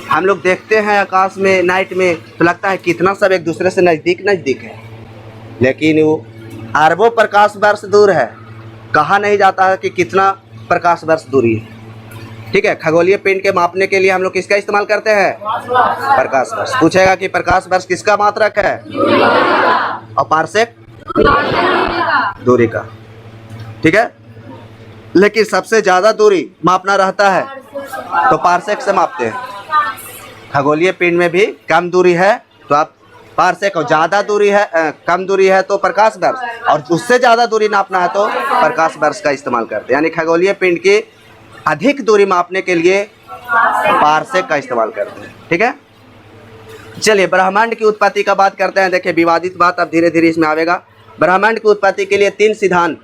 हम लोग देखते हैं आकाश में नाइट में तो लगता है कितना सब एक दूसरे से नज़दीक नज़दीक है, लेकिन वो अरबों प्रकाश वर्ष दूर है। कहा नहीं जाता है कि कितना प्रकाश वर्ष दूरी है, ठीक है। खगोलीय पिंड के मापने के लिए हम लोग किसका इस्तेमाल करते हैं? प्रकाश वर्ष। पूछेगा कि प्रकाश वर्ष किसका मात्रक है? और पारसेक दूरी का, ठीक है। लेकिन सबसे ज़्यादा दूरी मापना रहता है तो पारसेक से मापते हैं। खगोलीय पिंड में भी कम दूरी है तो आप पारसेक, और ज़्यादा दूरी है कम दूरी है तो प्रकाश वर्ष, और उससे ज़्यादा दूरी नापना है तो प्रकाश वर्ष का इस्तेमाल करते हैं। यानी खगोलीय पिंड की अधिक दूरी मापने के लिए पारसेक का इस्तेमाल करते हैं, ठीक है। चलिए ब्रह्मांड की उत्पत्ति का बात करते हैं। देखिए विवादित बात अब धीरे धीरे इसमें आवेगा। ब्रह्मांड की उत्पत्ति के लिए 3 सिद्धांत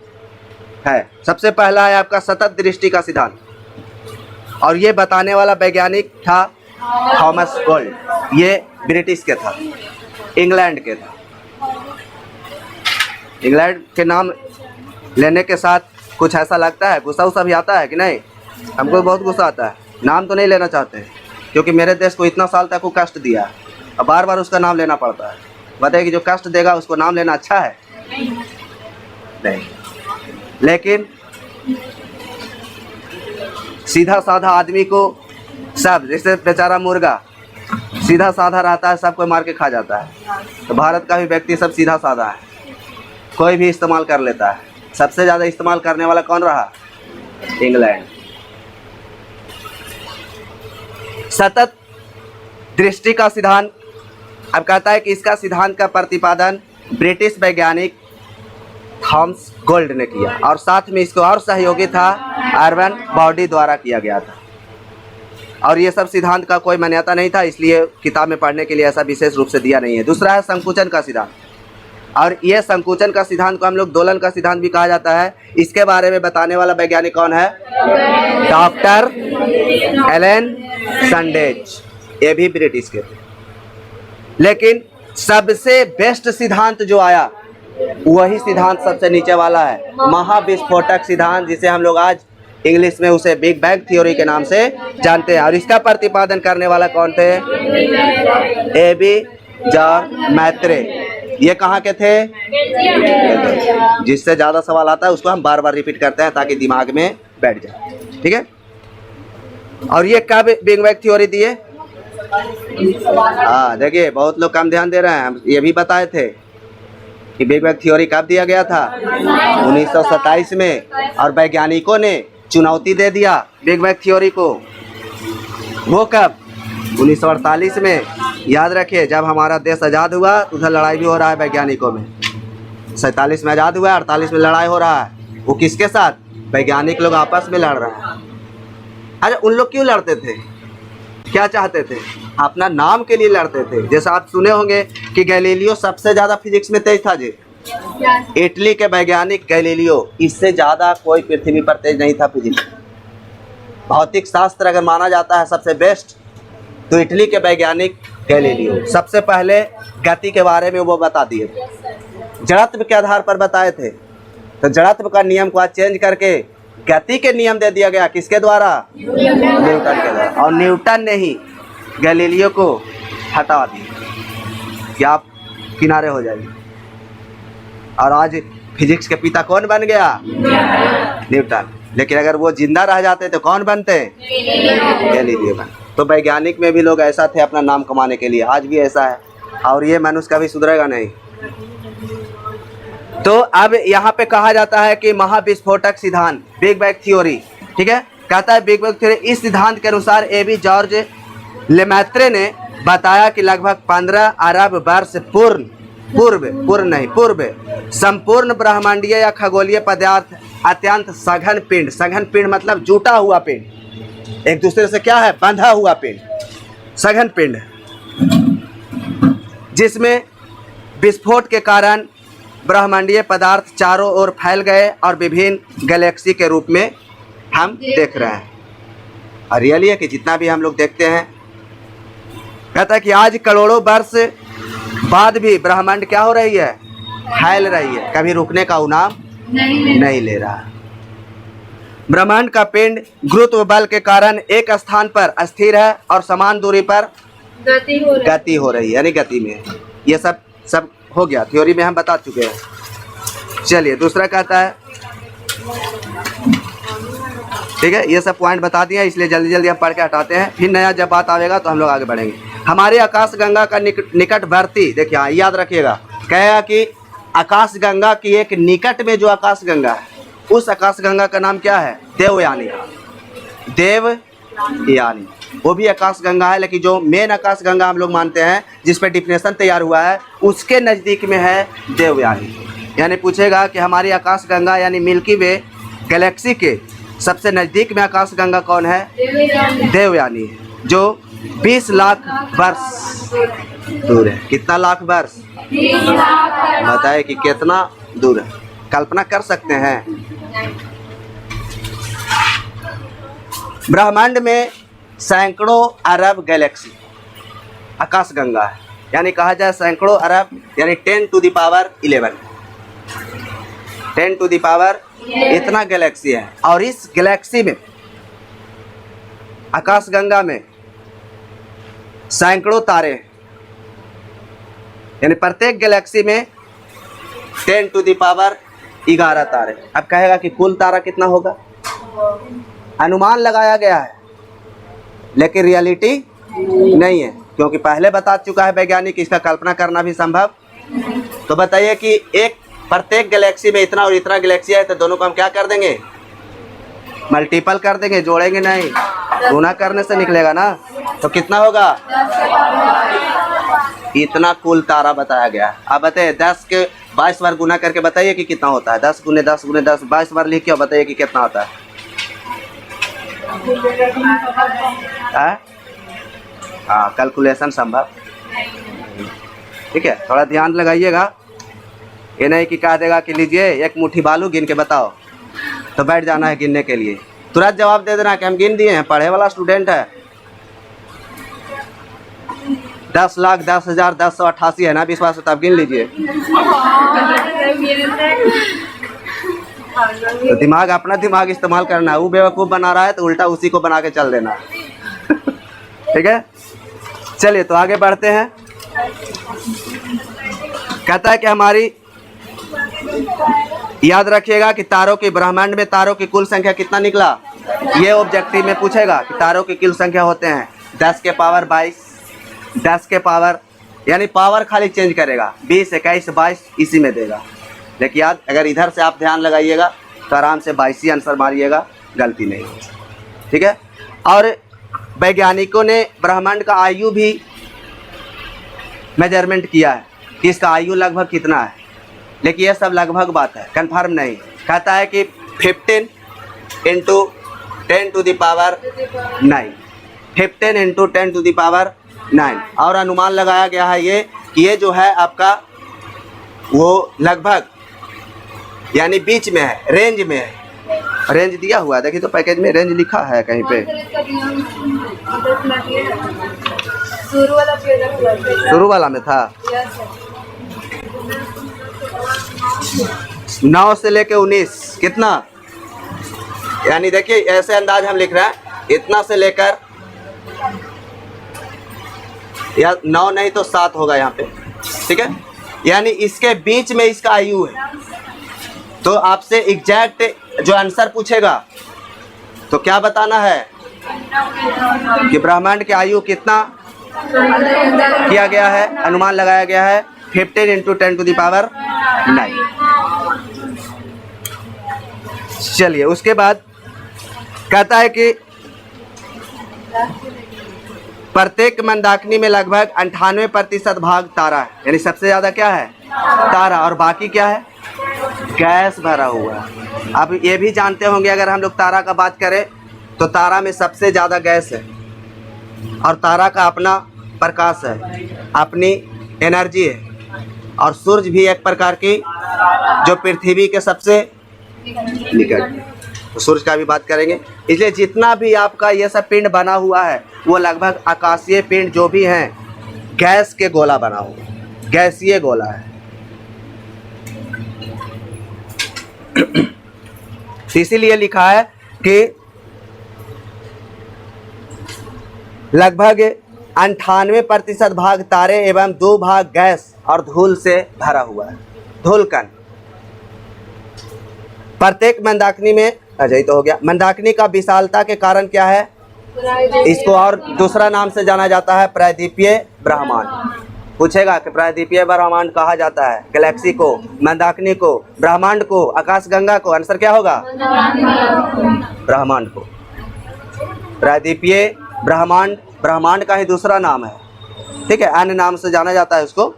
है। सबसे पहला है आपका सतत दृष्टि का सिद्धांत, और ये बताने वाला वैज्ञानिक था थॉमस गोल्ड। ये ब्रिटिश के था, इंग्लैंड के था। इंग्लैंड के नाम लेने के साथ कुछ ऐसा लगता है, गुस्सा उस्सा भी आता है कि नहीं? हमको बहुत गुस्सा आता है। नाम तो नहीं लेना चाहते क्योंकि मेरे देश को इतना साल तक वो कष्ट दिया और बार बार उसका नाम लेना पड़ता है। बताइए कि जो कष्ट देगा उसको नाम लेना अच्छा है? नहीं। लेकिन सीधा साधा आदमी को सब, जैसे बेचारा मुर्गा सीधा साधा रहता है, सबको मार के खा जाता है, तो भारत का भी व्यक्ति सब सीधा साधा है, कोई भी इस्तेमाल कर लेता है। सबसे ज़्यादा इस्तेमाल करने वाला कौन रहा? इंग्लैंड। सतत दृष्टि का सिद्धांत अब कहता है कि इसका सिद्धांत का प्रतिपादन ब्रिटिश वैज्ञानिक थॉमस गोल्ड ने किया, और साथ में इसको और सहयोगी था अर्बन बॉडी द्वारा किया गया था। और ये सब सिद्धांत का कोई मान्यता नहीं था, इसलिए किताब में पढ़ने के लिए ऐसा विशेष रूप से दिया नहीं है। दूसरा है संकुचन का सिद्धांत, और ये संकुचन का सिद्धांत को हम लोग दोलन का सिद्धांत भी कहा जाता है। इसके बारे में बताने वाला वैज्ञानिक कौन है? Doctor Alan Sandwich. ये भी ब्रिटिश के थे। लेकिन सबसे बेस्ट सिद्धांत जो आया वही सिद्धांत सबसे नीचे वाला है, महाविस्फोटक सिद्धांत, जिसे हम लोग आज इंग्लिश में उसे बिग बैंग थ्योरी के नाम से जानते हैं। और इसका प्रतिपादन करने वाला कौन थे? Abbe George Maitre. ये कहाँ के थे? जिससे ज़्यादा सवाल आता है उसको हम बार बार रिपीट करते हैं ताकि दिमाग में बैठ जाए, ठीक है। और ये कब बिग बैंग थ्योरी दिए? हाँ देखिए, बहुत लोग कम ध्यान दे रहे हैं। हम ये भी बताए थे कि बिग बैंग थ्योरी कब दिया गया था? 1927 में। और वैज्ञानिकों ने चुनौती दे दिया बिग बैंग थ्योरी को। वो कब? 1948 में। याद रखिए, जब हमारा देश आज़ाद हुआ उधर लड़ाई भी हो रहा है वैज्ञानिकों में। 47 में आज़ाद हुआ, 48 में लड़ाई हो रहा है। वो किसके साथ? वैज्ञानिक लोग आपस में लड़ रहे हैं। अरे उन लोग क्यों लड़ते थे? क्या चाहते थे? अपना नाम के लिए लड़ते थे। जैसा आप सुने होंगे कि गैलीलियो सबसे ज़्यादा फिजिक्स में तेज था जी। इटली के वैज्ञानिक गैलीलियो, इससे ज़्यादा कोई पृथ्वी पर तेज नहीं था फिजिक्स। भौतिक शास्त्र अगर माना जाता है सबसे बेस्ट तो इटली के वैज्ञानिक गैलीलियो सबसे पहले गति के बारे में वो बता दिए थे, जड़त्व के आधार पर बताए थे। तो जड़त्व का नियम को आज चेंज करके गति के नियम दे दिया गया। किसके द्वारा? न्यूटन के द्वारा। और न्यूटन ने ही गैलीलियो को हटा दिया कि आप किनारे हो जाइए। और आज फिजिक्स के पिता कौन बन गया? न्यूटन। लेकिन अगर वो जिंदा रह जाते तो कौन बनते? गैलीलियो बन। तो वैज्ञानिक में भी लोग ऐसा थे अपना नाम कमाने के लिए, आज भी ऐसा है। और ये मनुष्य कभी सुधरेगा नहीं। तो अब यहाँ पे कहा जाता है कि महाविस्फोटक सिद्धांत, बिग बैंग थ्योरी, ठीक है। कहता है बिग बैंग थ्योरी, इस सिद्धांत के अनुसार एबी जॉर्ज लेमैत्रे ने बताया कि लगभग 15 अरब वर्ष पूर्व संपूर्ण ब्रह्मांडीय या खगोलीय पदार्थ अत्यंत सघन पिंड, सघन पिंड मतलब जुटा हुआ पिंड, एक दूसरे से क्या है? बंधा हुआ पिंड, सघन पिंड, जिसमें विस्फोट के कारण ब्रह्मांडीय पदार्थ चारों ओर फैल गए और विभिन्न गैलेक्सी के रूप में हम देख रहे हैं। और रियली है कि जितना भी हम लोग देखते हैं, कहता है कि आज करोड़ों वर्ष बाद भी ब्रह्मांड क्या हो रही है, फैल रही है, कभी रुकने का नाम नहीं ले रहा। ब्रह्मांड का पिंड गुरुत्व बल के कारण एक स्थान पर स्थिर है और समान दूरी पर गति हो रही है, यानी गति में। ये सब हो गया, थ्योरी में हम बता चुके हैं। चलिए दूसरा कहता है, ठीक है, ये सब पॉइंट बता दिया, इसलिए जल्दी जल्दी हम पढ़ के हटाते हैं, फिर नया जब बात आएगा तो हम लोग आगे बढ़ेंगे। हमारे आकाश गंगा का निकटवर्ती, देखिए हाँ याद रखिएगा, कहेगा कि आकाश गंगा की एक निकट में जो आकाश गंगा है, उस आकाश गंगा का नाम क्या है, देवयानी। देवयानी वो भी आकाश गंगा है, लेकिन जो मेन आकाश गंगा हम लोग मानते हैं, जिस पर डिफिनेशन तैयार हुआ है, उसके नज़दीक में है देवयानी। यानी पूछेगा कि हमारी आकाश गंगा यानी मिल्की वे गैलेक्सी के सबसे नज़दीक में आकाश गंगा कौन है, देवयानी, जो 20 लाख वर्ष दूर है। कितना लाख वर्ष, बताए कि कितना दूर है, कल्पना कर सकते हैं। ब्रह्मांड में सैकड़ों अरब गैलेक्सी आकाश गंगा है, यानी कहा जाए सैकड़ों अरब, यानी 10 to the power 11, 10 to the power इतना गैलेक्सी है। और इस गैलेक्सी में, आकाश गंगा में सैकड़ों तारे हैं, यानी प्रत्येक गैलेक्सी में 10 टू द पावर 11 तारे। अब कहेगा कि कुल तारा कितना होगा, अनुमान लगाया गया है, लेकिन रियलिटी नहीं है, क्योंकि पहले बता चुका है वैज्ञानिक, इसका कल्पना करना भी संभव। तो बताइए कि एक प्रत्येक गैलेक्सी में इतना और इतना गैलेक्सी है, तो दोनों को हम क्या कर देंगे, मल्टीपल कर देंगे, जोड़ेंगे नहीं, गुना करने से निकलेगा ना। तो कितना होगा, इतना कुल तारा बताया गया। अब बताइए 10 के 22 बार गुना करके बताइए कि कितना होता है, 10 गुने 10 गुने 10 22 बार लिख के बताइए कि कितना होता है। हाँ, कैलकुलेशन संभव, ठीक है, थोड़ा ध्यान लगाइएगा। ये नहीं कि कह देगा कि लीजिए एक मुट्ठी बालू गिन के बताओ, तो बैठ जाना है गिनने के लिए, तुरंत जवाब दे देना कि हम गिन दिए हैं, पढ़े वाला स्टूडेंट है। 10,10,10,1088 है ना, विश्वास है तब गिन लीजिए। तो दिमाग, अपना दिमाग इस्तेमाल करना है, वो बेवकूफ़ बना रहा है तो उल्टा उसी को बना के चल देना। ठीक है, चलिए तो आगे बढ़ते हैं। कहता है कि हमारी, याद रखिएगा कि तारों की, ब्रह्मांड में तारों की कुल संख्या कितना निकला, ये ऑब्जेक्टिव में पूछेगा कि तारों की कुल संख्या होते हैं 10 के पावर 22, 10 के पावर, यानी पावर खाली चेंज करेगा, 20, 21, 22 इसी में देगा। लेकिन याद, अगर इधर से आप ध्यान लगाइएगा तो आराम से 22 ही आंसर मारिएगा, गलती नहीं, ठीक है। और वैज्ञानिकों ने ब्रह्मांड का आयु भी मेजरमेंट किया है कि इसका आयु लगभग कितना है, लेकिन यह सब लगभग बात है, कंफर्म नहीं। कहता है कि 15 × 10 to the power 9, 15 × 10 to the power 9। और अनुमान लगाया गया है ये कि ये जो है आपका वो लगभग यानी बीच में है, रेंज में है, रेंज दिया हुआ है, देखिए तो पैकेज में रेंज लिखा है कहीं पे, शुरू वाला में था 9 से लेके 19, कितना, यानी देखिए ऐसे अंदाज हम लिख रहे हैं, इतना से लेकर, या 9 नहीं तो 7 होगा यहाँ पे, ठीक है, यानी इसके बीच में इसका आयु है। तो आपसे एग्जैक्ट जो आंसर पूछेगा तो क्या बताना है कि ब्रह्मांड की आयु कितना किया गया है, अनुमान लगाया गया है 15 × 10 टू द पावर 9। चलिए उसके बाद कहता है कि प्रत्येक मंदाकिनी में लगभग 98% भाग तारा है, यानी सबसे ज़्यादा क्या है, तारा, और बाकी क्या है, गैस भरा हुआ है। अब ये भी जानते होंगे, अगर हम लोग तारा का बात करें तो तारा में सबसे ज़्यादा गैस है, और तारा का अपना प्रकाश है, अपनी एनर्जी है, और सूरज भी एक प्रकार की जो पृथ्वी के सबसे निकट। तो सूरज का भी बात करेंगे। इसलिए जितना भी आपका ये सब पिंड बना हुआ है वो लगभग आकाशीय पिंड जो भी हैं गैस के गोला बना हुआ, गैसीय गोला है। इसीलिए लिखा है कि लगभग 98% भाग तारे एवं 2 भाग गैस और धूल से भरा हुआ है, धूल कण। प्रत्येक मंदाकिनी में, अच्छा ये तो हो गया। मंदाकिनी का विशालता के कारण क्या है, इसको और दूसरा नाम से जाना जाता है प्रायद्वीपीय ब्रह्मांड। पूछेगा कि प्रायद्वीपीय ब्रह्मांड कहा जाता है, गैलेक्सी को, मंदाकिनी को, ब्रह्मांड को, आकाशगंगा को। आंसर क्या होगा, ब्रह्मांड को। प्रायद्वीपीय ब्रह्मांड ब्रह्मांड का ही दूसरा नाम है, ठीक है, अन्य नाम से जाना जाता है उसको।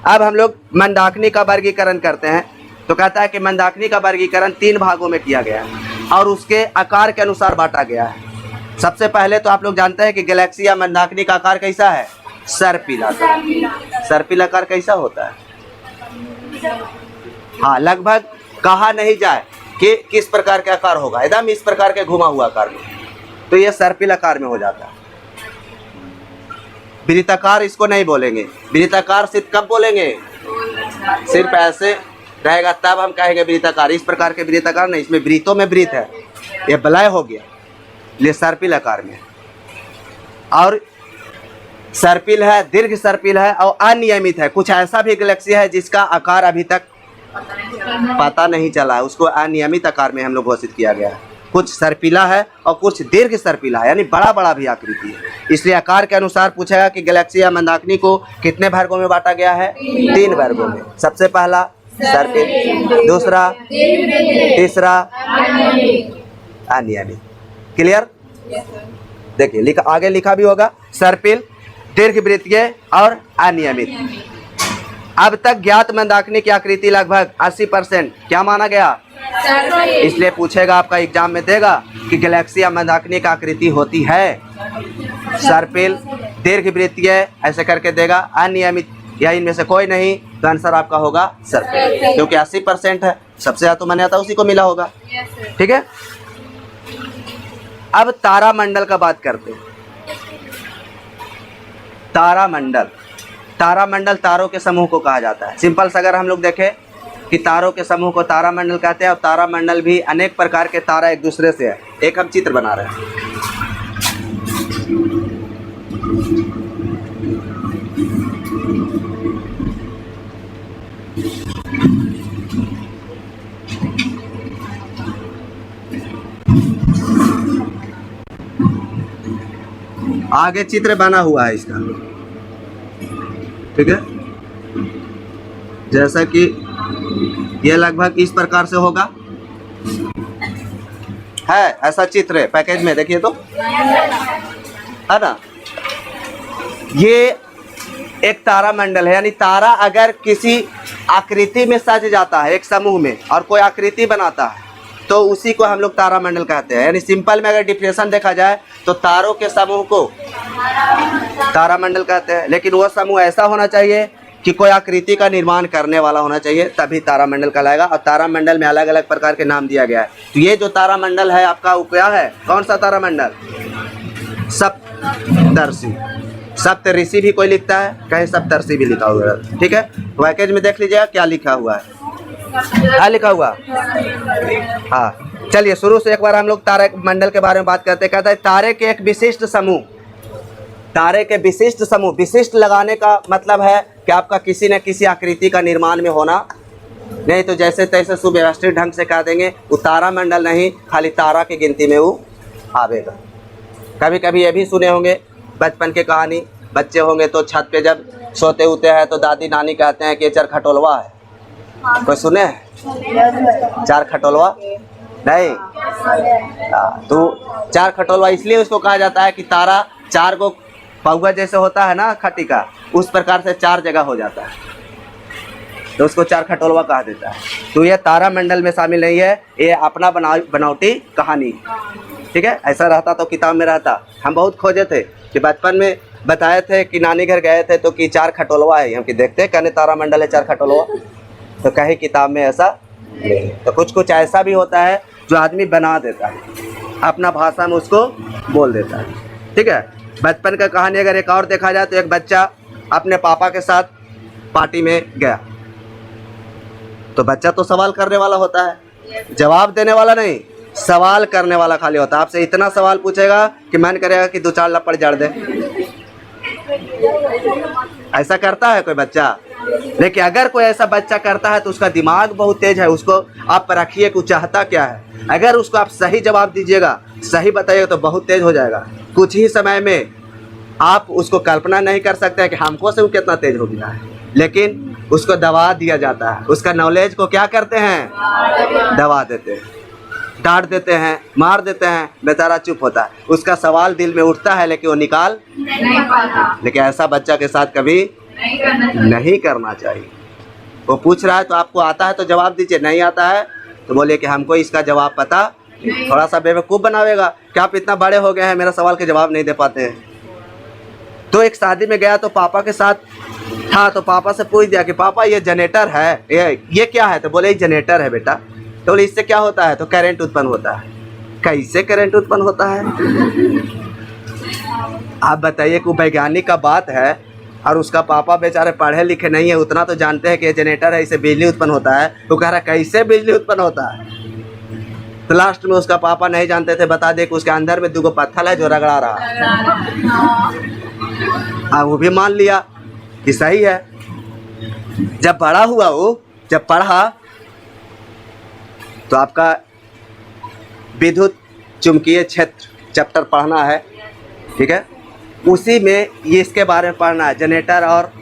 अब हम लोग मंदाकिनी का वर्गीकरण करते हैं। तो कहता है कि मंदाकिनी का वर्गीकरण 3 भागों में किया गया है और उसके आकार के अनुसार बांटा गया है। सबसे पहले तो आप लोग जानते हैं कि गैलेक्सी या मंदाकिनी का आकार कैसा है, सर्पिल आकार। सर्पिल आकार कैसा होता है, हाँ, लगभग कहा नहीं जाए कि किस प्रकार के आकार होगा, एकदम इस प्रकार के घुमा हुआ आकार में, तो ये सर्पिल आकार में हो जाता है। वृत्ताकार इसको नहीं बोलेंगे, वृत्ताकार सिर्फ कब बोलेंगे, सिर्फ ऐसे रहेगा तब हम कहेंगे वृत्ताकार। इस प्रकार के वृत्ताकार नहीं, इसमें वृत्तों में वृत्त है, ये बलय हो गया, ये सर्पिल आकार में। और सर्पिल है, दीर्घ सर्पिल है और अनियमित है। कुछ ऐसा भी गैलेक्सी है जिसका आकार अभी तक पता नहीं चला है, उसको अनियमित आकार में हम लोग घोषित किया गया है। कुछ सर्पिला है और कुछ दीर्घ सर्पिला है, यानी बड़ा बड़ा भी आकृति है। इसलिए आकार के अनुसार पूछेगा कि गैलेक्सी या मंदाकिनी को कितने वर्गों में बांटा गया है, 3 वर्गों में। सबसे पहला सर्पिल, दूसरा, तीसरा अनियमित। क्लियर, देखिए लिखा, आगे लिखा भी होगा, सर्पिल, दीर्घवृत्तीय और अनियमित। अब तक ज्ञात मंदाकिनी की आकृति लगभग 80% क्या माना गया, इसलिए पूछेगा आपका एग्जाम में देगा कि गैलेक्सी या मंदाकिनी की आकृति होती है सर्पिल, दीर्घवृत्तीय, ऐसे करके देगा, अनियमित या इनमें से कोई नहीं। तो आंसर आपका होगा सर्पिल, क्योंकि 80% है, सबसे ज्यादा तो मान्यता उसी को मिला होगा। ठीक है, अब तारामंडल का बात करते हैं। तारामंडल, तारामंडल तारों के समूह को कहा जाता है। सिंपल से अगर हम लोग देखें कि तारों के समूह को तारामंडल कहते हैं, और तारामंडल भी अनेक प्रकार के तारा एक दूसरे से है। एक हम चित्र बना रहे हैं, आगे चित्र बना हुआ है इसका, ठीक है। जैसा कि ये लगभग इस प्रकार से होगा, है ऐसा चित्र है पैकेज में, देखिए तो, है ना। ये एक तारामंडल है, यानी तारा अगर किसी आकृति में सज जाता है एक समूह में और कोई आकृति बनाता है तो उसी को हम लोग तारामंडल कहते हैं। यानी सिंपल में अगर डिफिनेशन देखा जाए तो तारों के समूह को तारामंडल कहते हैं, लेकिन वह समूह ऐसा होना चाहिए कि कोई आकृति का निर्माण करने वाला होना चाहिए, तभी तारामंडल कहलाएगा। और तारामंडल में अलग अलग प्रकार के नाम दिया गया है। तो ये जो तारामंडल है आपका, वो क्या है, कौन सा तारामंडल, सप्तर्षि। सप्तऋषि भी कोई लिखता है, कहीं सप्तर्षि भी लिखा हुआ है, ठीक है। पैकेज में देख लीजिएगा क्या लिखा हुआ है, क्या लिखा हुआ। हाँ, चलिए शुरू से एक बार हम लोग तारे मंडल के बारे में बात करते हैं। कहता है तारे के एक विशिष्ट समूह, तारे के विशिष्ट समूह, विशिष्ट लगाने का मतलब है कि आपका किसी न किसी आकृति का निर्माण में होना, नहीं तो जैसे तैसे सुव्यवस्थित ढंग से कह देंगे वो तारामंडल नहीं, खाली तारा की गिनती में वो आवेगा। कभी कभी ये भी सुने होंगे बचपन की कहानी, बच्चे होंगे तो छत पे जब सोते होते हैं तो दादी नानी कहते हैं कि चरखटोलवा है, कोई सुने हैं चार खटोलवा, नहीं। तो चार खटोलवा इसलिए उसको कहा जाता है कि तारा चार को पौवा जैसे होता है ना खट्टी का, उस प्रकार से 4 जगह हो जाता है, तो उसको चार खटोलवा कहा देता है। तो ये तारामंडल में शामिल नहीं है, ये अपना बनावटी कहानी, ठीक है। ऐसा रहता तो किताब में रहता। हम बहुत खोजे थे कि बचपन में बताए थे कि नानी घर गए थे तो कि 4 खटोलवा है, हम कि देखते कहने तारामंडल है 4 खटोलवा, तो कहीं किताब में ऐसा नहीं। तो कुछ कुछ ऐसा भी होता है जो आदमी बना देता है, अपना भाषा में उसको बोल देता है। ठीक है। बचपन का कहानी अगर एक और देखा जाए तो एक बच्चा अपने पापा के साथ पार्टी में गया, तो बच्चा तो सवाल करने वाला होता है, जवाब देने वाला नहीं, सवाल करने वाला खाली होता है। आपसे इतना सवाल पूछेगा कि मन करेगा कि 2-4 लपड़ जड़ दे। ऐसा करता है कोई बच्चा? लेकिन अगर कोई ऐसा बच्चा करता है तो उसका दिमाग बहुत तेज है, उसको आप रखिए कि वो चाहता क्या है। अगर उसको आप सही जवाब दीजिएगा, सही बताइएगा तो बहुत तेज हो जाएगा। कुछ ही समय में आप उसको कल्पना नहीं कर सकते हैं कि हमको से वो कितना तेज हो गया है, लेकिन उसको दबा दिया जाता है। उसका नॉलेज को क्या करते हैं? दबा देते हैं, डांट देते हैं, मार देते हैं, बेचारा चुप होता है। उसका सवाल दिल में उठता है लेकिन वो निकाल नहीं पाता। लेकिन ऐसा बच्चा के साथ कभी नहीं करना चाहिए। वो पूछ रहा है तो आपको आता है तो जवाब दीजिए, नहीं आता है तो बोलिए कि हमको इसका जवाब पता। थोड़ा सा बेवकूफ़ बनावेगा कि आप इतना बड़े हो गए हैं, मेरा सवाल के जवाब नहीं दे पाते हैं। तो एक शादी में गया तो पापा के साथ था, तो पापा से पूछ दिया कि पापा ये जनरेटर है, ये क्या है? तो बोले ये जनरेटर है बेटा। तो बोले इससे क्या होता है? तो करंट उत्पन्न होता है। कैसे करंट उत्पन्न होता है? आप बताइए कि वैज्ञानिक का बात है और उसका पापा बेचारे पढ़े लिखे नहीं है, उतना तो जानते हैं कि ये जनरेटर है, इससे बिजली उत्पन्न होता है। तो कह रहा कैसे बिजली उत्पन्न होता है? तो लास्ट में उसका पापा नहीं जानते थे, बता दे कि उसके अंदर में 2 पत्थर है जो रगड़ा रहा है। वो भी मान लिया कि सही है। जब बड़ा हुआ, वो जब पढ़ा तो आपका विद्युत चुंबकीय क्षेत्र चैप्टर पढ़ना है, ठीक है। उसी में ये इसके बारे में पढ़ना है, जनरेटर और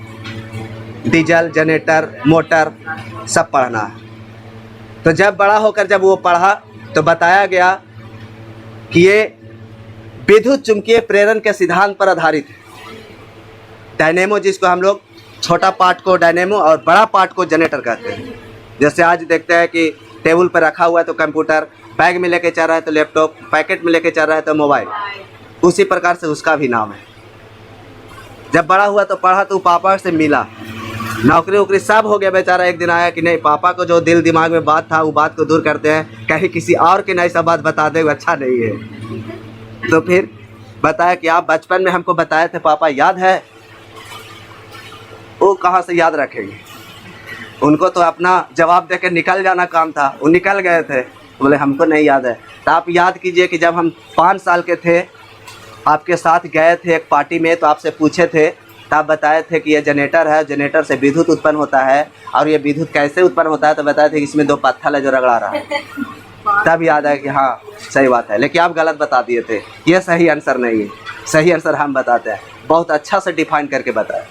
डीजल जनरेटर मोटर सब पढ़ना है। तो जब बड़ा होकर जब वो पढ़ा तो बताया गया कि ये विद्युत चुंबकीय प्रेरण के सिद्धांत पर आधारित है। डायनेमो, जिसको हम लोग छोटा पार्ट को डायनेमो और बड़ा पार्ट को जनरेटर कहते हैं। जैसे आज देखते हैं कि टेबल पर रखा हुआ है तो कंप्यूटर, बैग में लेके चल रहा है तो लैपटॉप, पैकेट में लेके चल रहा है तो मोबाइल, उसी प्रकार से उसका भी नाम है। जब बड़ा हुआ तो पढ़ा तो पापा से मिला, नौकरी वोकरी सब हो गया। बेचारा एक दिन आया कि नहीं, पापा को जो दिल दिमाग में बात था वो बात को दूर करते हैं, कहीं किसी और की नहीं सब बात बता दे, अच्छा नहीं है। तो फिर बताया कि आप बचपन में हमको बताए थे पापा, याद है? वो कहाँ से याद रखेंगे, उनको तो अपना जवाब देकर निकल जाना काम था, वो निकल गए थे। बोले हमको नहीं याद है। तो आप याद कीजिए कि जब हम 5 साल के थे, आपके साथ गए थे एक पार्टी में, तो आपसे पूछे थे, तब बताए थे कि ये जनरेटर है, जनरेटर से विद्युत उत्पन्न होता है। और ये विद्युत कैसे उत्पन्न होता है? तो बताए थे कि इसमें 2 पत्थर है जो रगड़ा रहा है। तब याद है कि हाँ सही बात है, लेकिन आप गलत बता दिए थे, ये सही आंसर नहीं है। सही आंसर हम बताते हैं, बहुत अच्छा से डिफाइन करके बताए।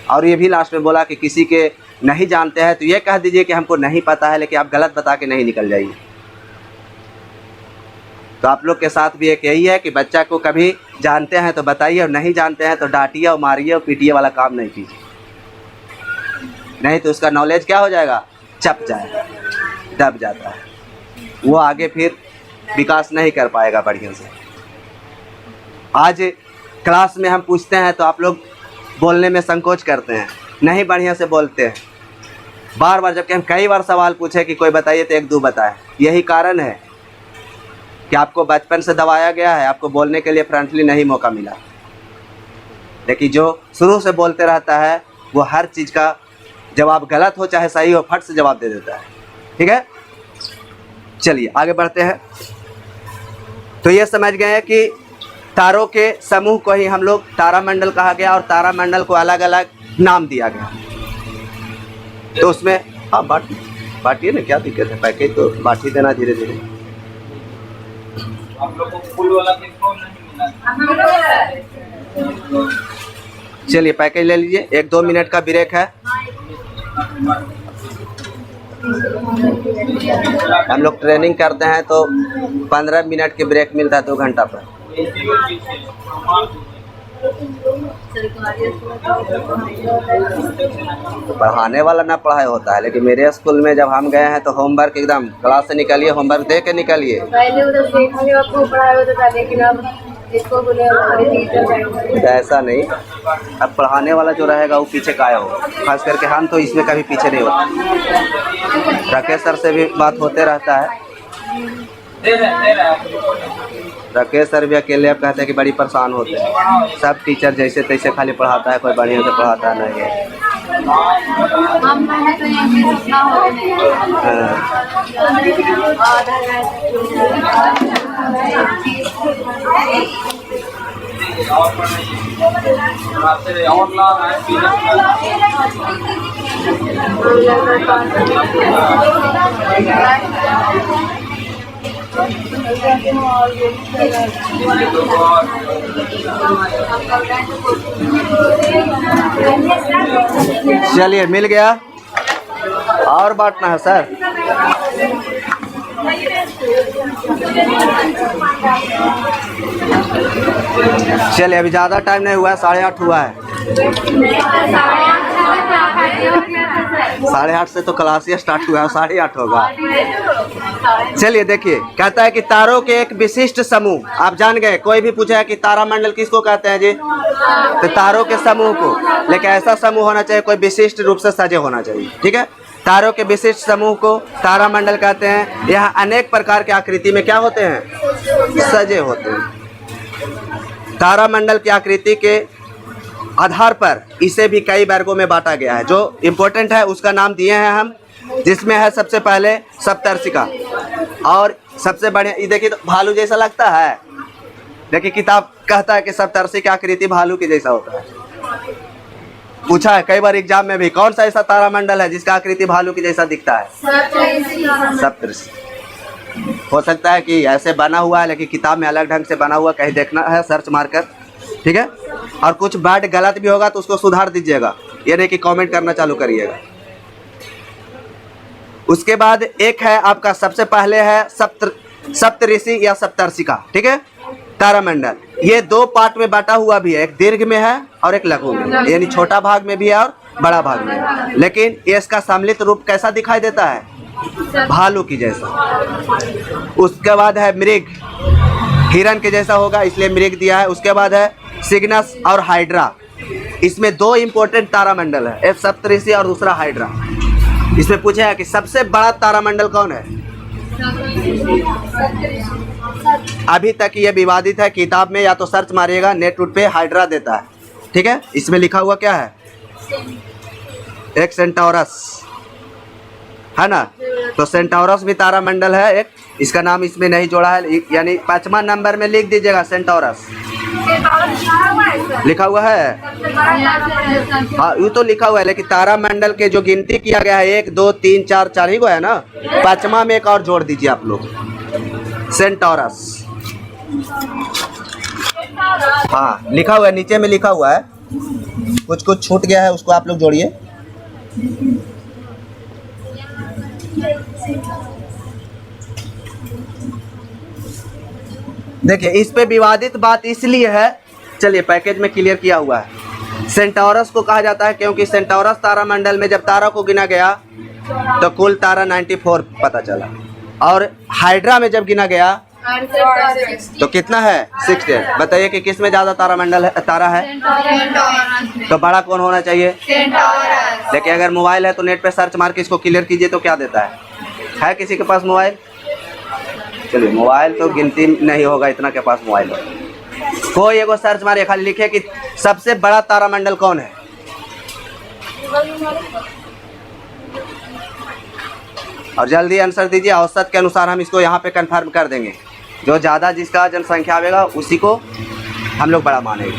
और ये भी लास्ट में बोला कि किसी के नहीं जानते हैं तो ये कह दीजिए कि हमको नहीं पता है, लेकिन आप गलत बता के नहीं निकल जाइए। तो आप लोग के साथ भी एक यही है कि बच्चा को कभी जानते हैं तो बताइए, और नहीं जानते हैं तो डांटिए और मारिए और पीटिए वाला काम नहीं कीजिए, नहीं तो उसका नॉलेज क्या हो जाएगा? चप जाएगा, दब जाता है, वो आगे फिर विकास नहीं कर पाएगा बढ़िया से। आज क्लास में हम पूछते हैं तो आप लोग बोलने में संकोच करते हैं, नहीं बढ़िया से बोलते हैं। बार बार जबकि हम कई बार सवाल पूछे कि कोई बताइए तो 1-2 बताए। यही कारण है कि आपको बचपन से दबाया गया है, आपको बोलने के लिए फ्रंटली नहीं मौका मिला। लेकिन जो शुरू से बोलते रहता है वो हर चीज़ का जवाब गलत हो चाहे सही हो, फट से जवाब दे देता है। ठीक है, चलिए आगे बढ़ते हैं। तो ये समझ गए कि तारों के समूह को ही हम लोग तारामंडल कहा गया, और तारामंडल को अलग अलग नाम दिया गया। तो उसमें हाँ बांटिए ना, क्या दिक्कत है? पैकेज तो बांट ही देना धीरे धीरे। आप लोग को फुल वाला किसको नहीं मिला? चलिए पैकेज ले लीजिए, 1-2 मिनट का ब्रेक है। हम लोग ट्रेनिंग करते हैं तो 15 मिनट के ब्रेक मिलता है 2 घंटा पर। पढ़ाने वाला ना पढ़ाई होता है, लेकिन मेरे स्कूल में जब हम गए हैं तो होमवर्क एकदम क्लास से निकलिए, होमवर्क दे के निकलिए। पहले उधर देखने आपको पढ़ाया होता था, लेकिन अब इसको बोले हमारे टीचर। ऐसा नहीं, अब पढ़ाने वाला जो रहेगा वो पीछे का हो, खास करके हम तो इसमें कभी पीछे नहीं होते। राकेश सर से भी बात होते रहता है, दे रहे आप रिपोर्ट। राकेश सर भी अकेले अब कहते हैं कि बड़ी परेशान होते हैं। सब टीचर जैसे तैसे खाली पढ़ाता है, कोई बढ़िया से पढ़ाता नहीं है। हम मैंने तो यही सपना हो नहीं और पढ़ाइए आपसे और लाभ है चलिए मिल गया, और बांटना है सर। चलिए अभी ज़्यादा टाइम नहीं हुआ है, 8:30 हुआ है। 8:30 से तो क्लास ही स्टार्ट हुआ है, 8:30 होगा। चलिए देखिए, कहता है कि तारों के एक विशिष्ट समूह, आप जान गए। कोई भी पूछा है कि तारामंडल किसको कहते हैं जी, तो तारों के समूह को, लेकिन ऐसा समूह होना चाहिए कोई विशिष्ट रूप से सजे होना चाहिए। ठीक है, तारों के विशिष्ट समूह को तारामंडल कहते हैं। यह अनेक प्रकार के आकृति में क्या होते हैं, सजे होते हैं। तारामंडल की आकृति के आधार पर इसे भी कई वर्गों में बांटा गया है। जो इम्पोर्टेंट है उसका नाम दिए हैं हम, जिसमें है सबसे पहले सप्तर्षिका। और सबसे बढ़िया, ये देखिए तो भालू जैसा लगता है। देखिए किताब कहता है कि सप्तर्षि की आकृति भालू की जैसा होता है। पूछा है कई बार एग्जाम में भी, कौन सा ऐसा तारामंडल है जिसका आकृति भालू की जैसा दिखता है, सप्तर्षि। हो सकता है कि ऐसे बना हुआ है, लेकिन किताब में अलग ढंग से बना हुआ, कहीं देखना है सर्च मारकर। ठीक है, और कुछ वर्ड गलत भी होगा तो उसको सुधार दीजिएगा, ये नहीं कि कमेंट करना चालू करिएगा। उसके बाद एक है आपका, सबसे पहले है सप्तऋषि या सप्तर्षिका। ठीक है, तारामंडल ये दो पार्ट में बांटा हुआ भी है, एक दीर्घ में है और एक लघु में, यानी छोटा भाग में भी है और बड़ा भाग में है। लेकिन ये इसका सम्मिलित रूप कैसा दिखाई देता है, भालू की जैसा। उसके बाद है मृग, हिरन के जैसा होगा इसलिए मृग दिया है। उसके बाद है सिग्नस और हाइड्रा। इसमें दो इंपॉर्टेंट तारामंडल है, एक सप्तऋषि और दूसरा हाइड्रा। इसमें पूछा है कि सबसे बड़ा तारामंडल कौन है। अभी तक ये विवादित है, किताब में या तो सर्च मारिएगा, नेट उट पे हाइड्रा देता है। ठीक है, इसमें लिखा हुआ क्या है, एक सेंटोरस है ना, तो सेंटोरस भी तारामंडल है एक, इसका नाम इसमें नहीं जोड़ा है, यानी 5वां नंबर में लिख दीजिएगा सेंटोरस, लिखा हुआ है। हाँ यूँ तो लिखा हुआ है, लेकिन तारामंडल के जो गिनती किया गया है 1 2 3 4 4 ही को है ना, 5वां में एक और जोड़ दीजिए आप लोग, सेंटोरस। हाँ लिखा हुआ है, नीचे में लिखा हुआ है, कुछ कुछ छूट गया है उसको आप लोग जोड़िए। देखिए इस पे विवादित बात इसलिए है, चलिए पैकेज में क्लियर किया हुआ है। सेंटोरस को कहा जाता है क्योंकि सेंटोरस तारामंडल में जब तारा को गिना गया तो कुल तारा 94 पता चला, और हाइड्रा में जब गिना गया तो कितना है 60। बताइए कि किस में ज्यादा तारामंडल है, तारा है, तो बड़ा कौन होना चाहिए, लेकिन अगर मोबाइल है तो नेट पे सर्च मार के इसको क्लियर कीजिए तो क्या देता है किसी के पास मोबाइल। चलिए मोबाइल तो गिनती नहीं होगा इतना के पास मोबाइल है, कोई एगो सर्च मारिए, खाली लिखे कि सबसे बड़ा तारामंडल कौन है। और जल्दी आंसर दीजिए, औसत के अनुसार हम इसको यहाँ पे कंफर्म कर देंगे, जो ज़्यादा जिसका जनसंख्या आएगा उसी को हम लोग बड़ा मानेंगे।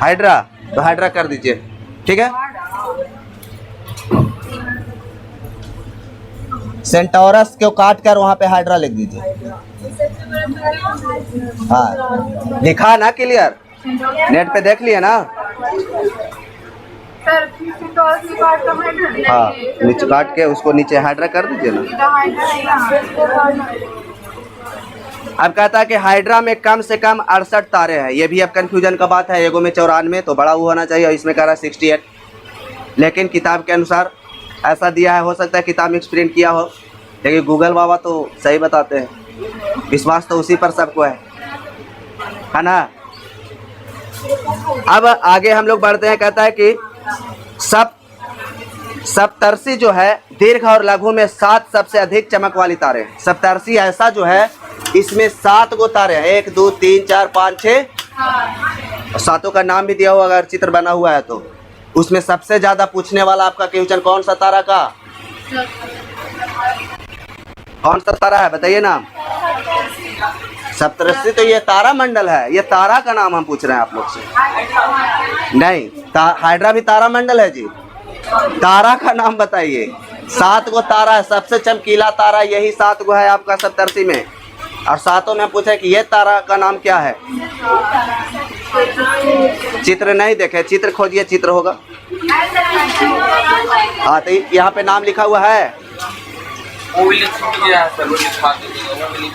हाइड्रा, तो हाइड्रा कर दीजिए। ठीक है, सेंटोरस को काट कर वहाँ पे हाइड्रा लिख दीजिए। हाँ लिखा ना क्लियर, नेट पे देख लिए ना। हाँ नीचे काट के उसको नीचे हाइड्रा कर दीजिए ना। अब कहता है कि हाइड्रा में कम से कम 68 तारे हैं, ये भी अब कंफ्यूजन का बात है, एगो में 94 तो बड़ा वो होना चाहिए, और इसमें कह रहा है 68, लेकिन किताब के अनुसार ऐसा दिया है। हो सकता है किताब में प्रिंट किया हो, लेकिन गूगल बाबा तो सही बताते हैं, विश्वास तो उसी पर सबको है ना। अब आगे हम लोग बढ़ते हैं, कहता है कि सप्तर्षि जो है दीर्घ और लघु में 7 सबसे अधिक चमक वाली तारे हैं। सप्तर्षि ऐसा जो है इसमें 7 गो तारे हैं, 1 2 3 4 5 6, सातों का नाम भी दिया हुआ अगर चित्र बना हुआ है तो। उसमें सबसे ज्यादा पूछने वाला आपका क्वेश्चन कौन सा तारा का, कौन सा तारा है बताइए नाम। सप्तर्षि तो ये तारा मंडल है, ये तारा का नाम हम पूछ रहे हैं आप लोग से। नहीं, हाइड्रा भी तारा मंडल है जी। तारा का नाम बताइए। 7 गो तारा है, सबसे चमकीला तारा यही 7 गो है आपका सप्तर्षि में। और सातों में पूछे कि ये तारा का नाम क्या है। चित्र नहीं देखे, चित्र खोजिए, चित्र होगा। हाँ तो यहाँ पे नाम लिखा हुआ है, वो भी छूट गया है सर, वो लिखा दीजिएगा, वो भी लिख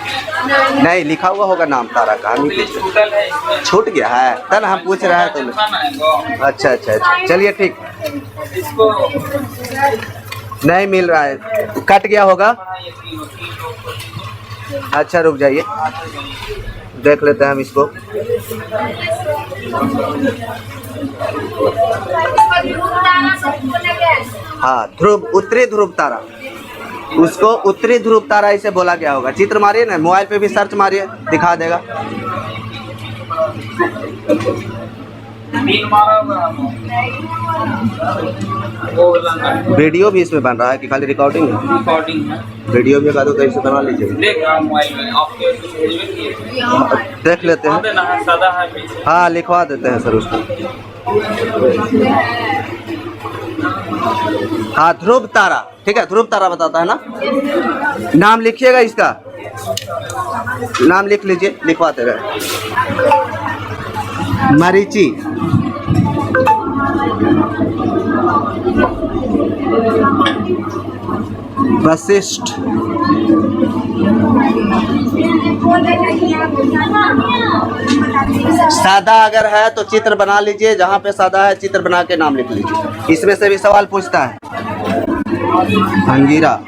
नहीं लिखा हुआ होगा नाम तारा का, हम ही छूटल है इसमें। छूट गया है तब हम पूछ रहे हैं तो। अच्छा अच्छा अच्छा, चलिए ठीक, इसको नहीं मिल रहा है, कट गया होगा। अच्छा रुक जाइए, देख लेते हैं हम इसको। हाँ ध्रुव, उत्तरी ध्रुव तारा, उसको उत्तरी ध्रुव तारा इसे बोला गया होगा। चित्र मारिए ना, मोबाइल पे भी सर्च मारिए, दिखा देगा। वीडियो भी इसमें बन रहा है कि खाली रिकॉर्डिंग है? रिकॉर्डिंग है। वीडियो भी तो इसे बना लीजिए, देख लेते हैं। हाँ लिखवा देते हैं सर उसको। हाँ ध्रुव तारा, ठीक है, ध्रुव तारा बताता है ना। नाम लिखिएगा, इसका नाम लिख लीजिए, लिखवाते रहे। मरीचि, वशिष्ठ, सादा अगर है तो चित्र बना लीजिए, जहाँ पे सादा है चित्र बना के नाम लिख लीजिए। इसमें से भी सवाल पूछता है। अंगीरा,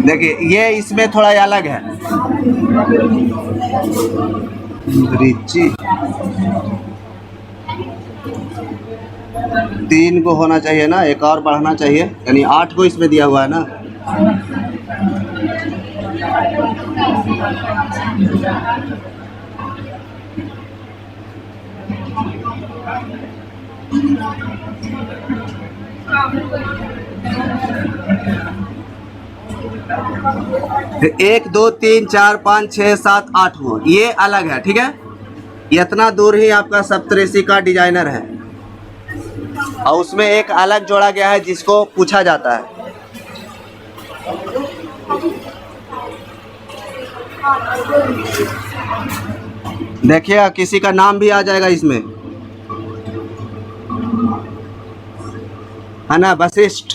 देखिए ये इसमें थोड़ा अलग है। रिची 3 को होना चाहिए ना, एक और बढ़ाना चाहिए, यानी 8 को इसमें दिया हुआ है ना। तो 1 2 3 4 5 6 7 8 हो, ये अलग है, ठीक है। इतना दूर ही आपका सप्तऋषि का डिजाइनर है, और उसमें एक अलग जोड़ा गया है जिसको पूछा जाता है। देखिए किसी का नाम भी आ जाएगा इसमें, है ना। वशिष्ठ,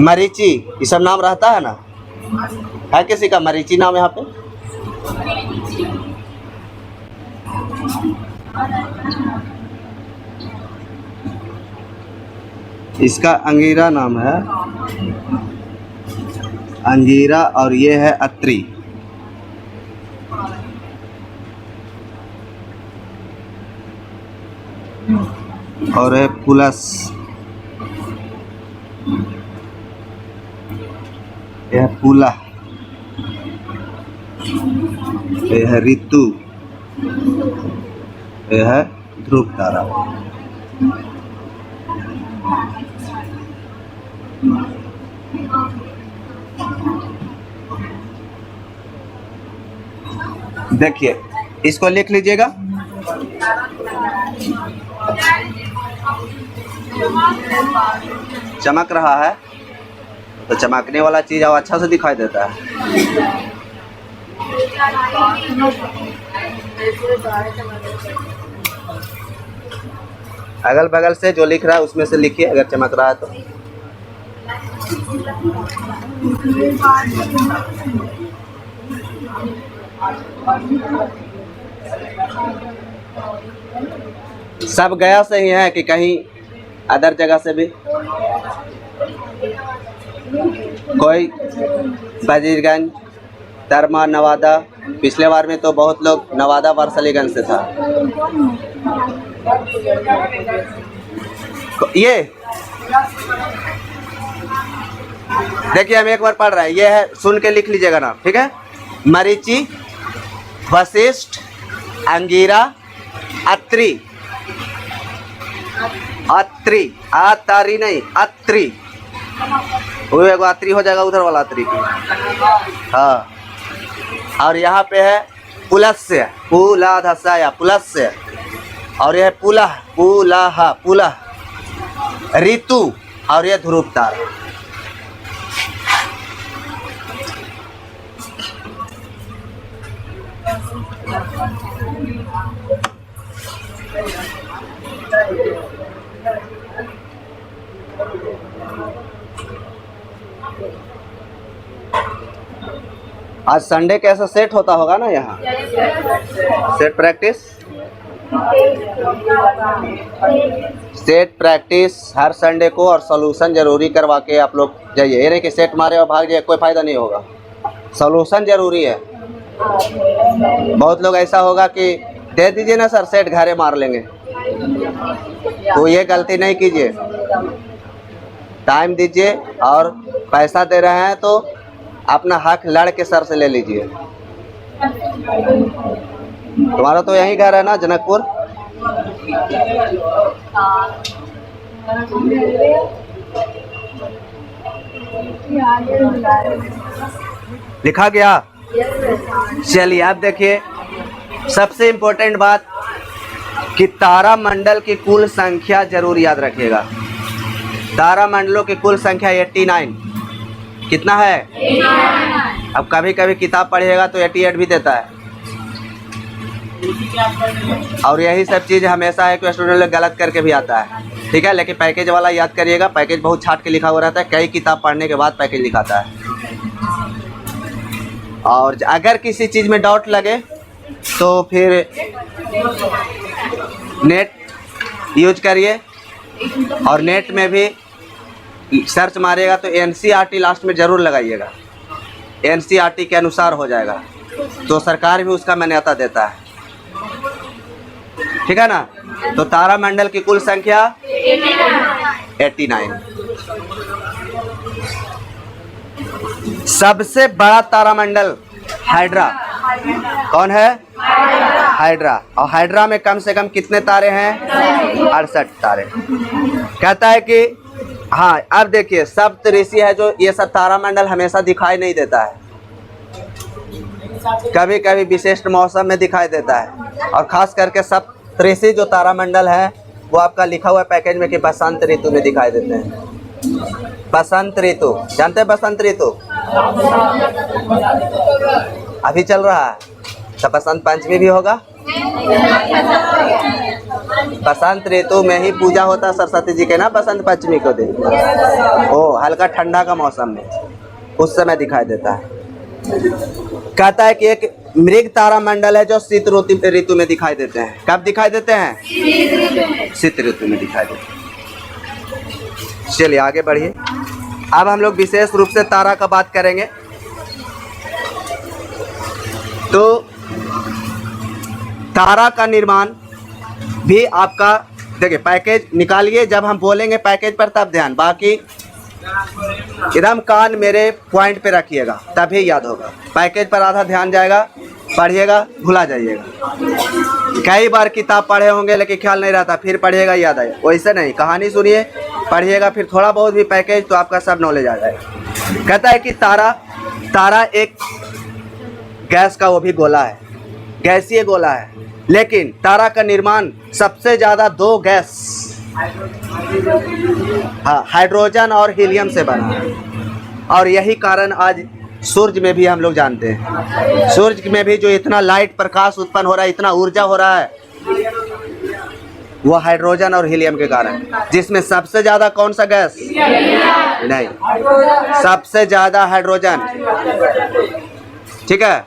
मरीचि, ये सब नाम रहता है ना। है किसी का मरीचि नाम यहाँ पे? इसका अंगीरा नाम है, अंगीरा, और ये है अत्रि। और है पुलस, यह है पुला, यह है ऋतु, यह है ध्रुव तारा। देखिए इसको लिख लीजिएगा। चमक रहा है तो चमकने वाला चीज अब अच्छा से दिखाई देता है। अगल बगल से जो लिख रहा है उसमें से लिखिए अगर चमक रहा है तो। सब गया से ही है कि कहीं अदर जगह से भी कोई? वजीरगंज, धर्मा, नवादा। पिछले बार में तो बहुत लोग नवादा वारसलीगंज से था। ये देखिए हम एक बार पढ़ रहे हैं, ये है, सुन के लिख लीजिएगा नाम, ठीक है? मरीचि, वशिष्ठ, अंगिरा, अत्रि। अत्रि, आतारी नहीं, अत्रि। वो एगो अत्रि हो जाएगा, उधर वाला अत्रि। हाँ, और यहाँ पे है पुलस्य, पुला धसाया, पुलस्य। और यह है पुलह, पुलह, पुलह। ऋतु, और यह ध्रुव तारा। आज संडे कैसा सेट होता होगा ना यहाँ? सेट प्रैक्टिस, सेट प्रैक्टिस हर संडे को, और सॉल्यूशन जरूरी करवा के आप लोग जाइए। ये नहीं कि सेट मारे और भाग जाए, कोई फायदा नहीं होगा। सॉल्यूशन जरूरी है। बहुत लोग ऐसा होगा कि दे दीजिए ना सर, सेट घरे मार लेंगे, तो ये गलती नहीं कीजिए। टाइम दीजिए, और पैसा दे रहे हैं तो अपना हक लड़ के सर से ले लीजिए। तुम्हारा तो यही घर है ना, जनकपुर? लिखा गया? चलिए आप देखिए, सबसे इम्पोर्टेंट बात कि तारा मंडल की कुल संख्या जरूर याद रखिएगा। तारा मंडलों की कुल संख्या 89। कितना है? 89। अब कभी कभी किताब पढ़िएगा तो 88 भी देता है, और यही सब चीज़ हमेशा है कि स्टूडेंट लोग गलत करके भी आता है, ठीक है? लेकिन पैकेज वाला याद करिएगा, पैकेज बहुत छाट के लिखा हुआ रहता है, कई किताब पढ़ने के बाद पैकेज लिखाता है। और अगर किसी चीज़ में डाउट लगे तो फिर नेट यूज करिए, और नेट में भी सर्च मारिएगा तो NCERT लास्ट में ज़रूर लगाइएगा। NCERT के अनुसार हो जाएगा, तो सरकार भी उसका मान्यता देता है, ठीक है ना? तो तारा मंडल की कुल संख्या 89। सबसे बड़ा तारामंडल हाइड्रा। कौन है? हाइड्रा। और हाइड्रा में कम से कम कितने तारे हैं? 68 तारे। कहता है कि हाँ, अब देखिए, सप्तऋषि है जो, ये सब तारामंडल हमेशा दिखाई नहीं देता है, कभी कभी विशिष्ट मौसम में दिखाई देता है। और खास करके सप्तऋषि जो तारामंडल है वो आपका लिखा हुआ है पैकेज में कि बसंत ऋतु में दिखाई देते हैं। बसंत ऋतु, जानते हैं बसंत ऋतु? अभी चल रहा है, तो बसंत पंचमी भी होगा। बसंत ऋतु में ही पूजा होता है सरस्वती जी के ना, बसंत पंचमी को दिन। ओ, हल्का ठंडा का मौसम में उस समय दिखाई देता है। कहता है कि एक मृग तारा मंडल है जो शीत ऋतु में दिखाई देते हैं। कब दिखाई देते हैं? शीत ऋतु में दिखाई देते हैं। चलिए आगे बढ़िए। अब हम लोग विशेष रूप से तारा का बात करेंगे। तो तारा का निर्माण भी आपका, देखिए पैकेज निकालिए, जब हम बोलेंगे पैकेज पर तब ध्यान, बाकी एकदम कान मेरे पॉइंट पे रखिएगा तभी याद होगा। पैकेज पर आधा ध्यान जाएगा, पढ़िएगा, भुला जाइएगा। कई बार किताब पढ़े होंगे लेकिन ख्याल नहीं रहता, फिर पढ़िएगा याद आए। वैसे नहीं, कहानी सुनिए, पढ़िएगा, फिर थोड़ा बहुत भी पैकेज तो आपका सब नॉलेज आ जाएगा। कहता है कि तारा एक गैस का वो भी गोला है, गैसीय गोला है, लेकिन तारा का निर्माण सबसे ज़्यादा दो गैस हाँ, हाइड्रोजन और हीलियम से बना है। और यही कारण आज सूरज में भी हम लोग जानते हैं, सूरज में भी जो इतना लाइट प्रकाश उत्पन्न हो रहा है, इतना ऊर्जा हो रहा है, वो हाइड्रोजन और हीलियम के कारण। जिसमें सबसे ज्यादा कौन सा गैस? नहीं, सबसे ज्यादा हाइड्रोजन। ठीक है,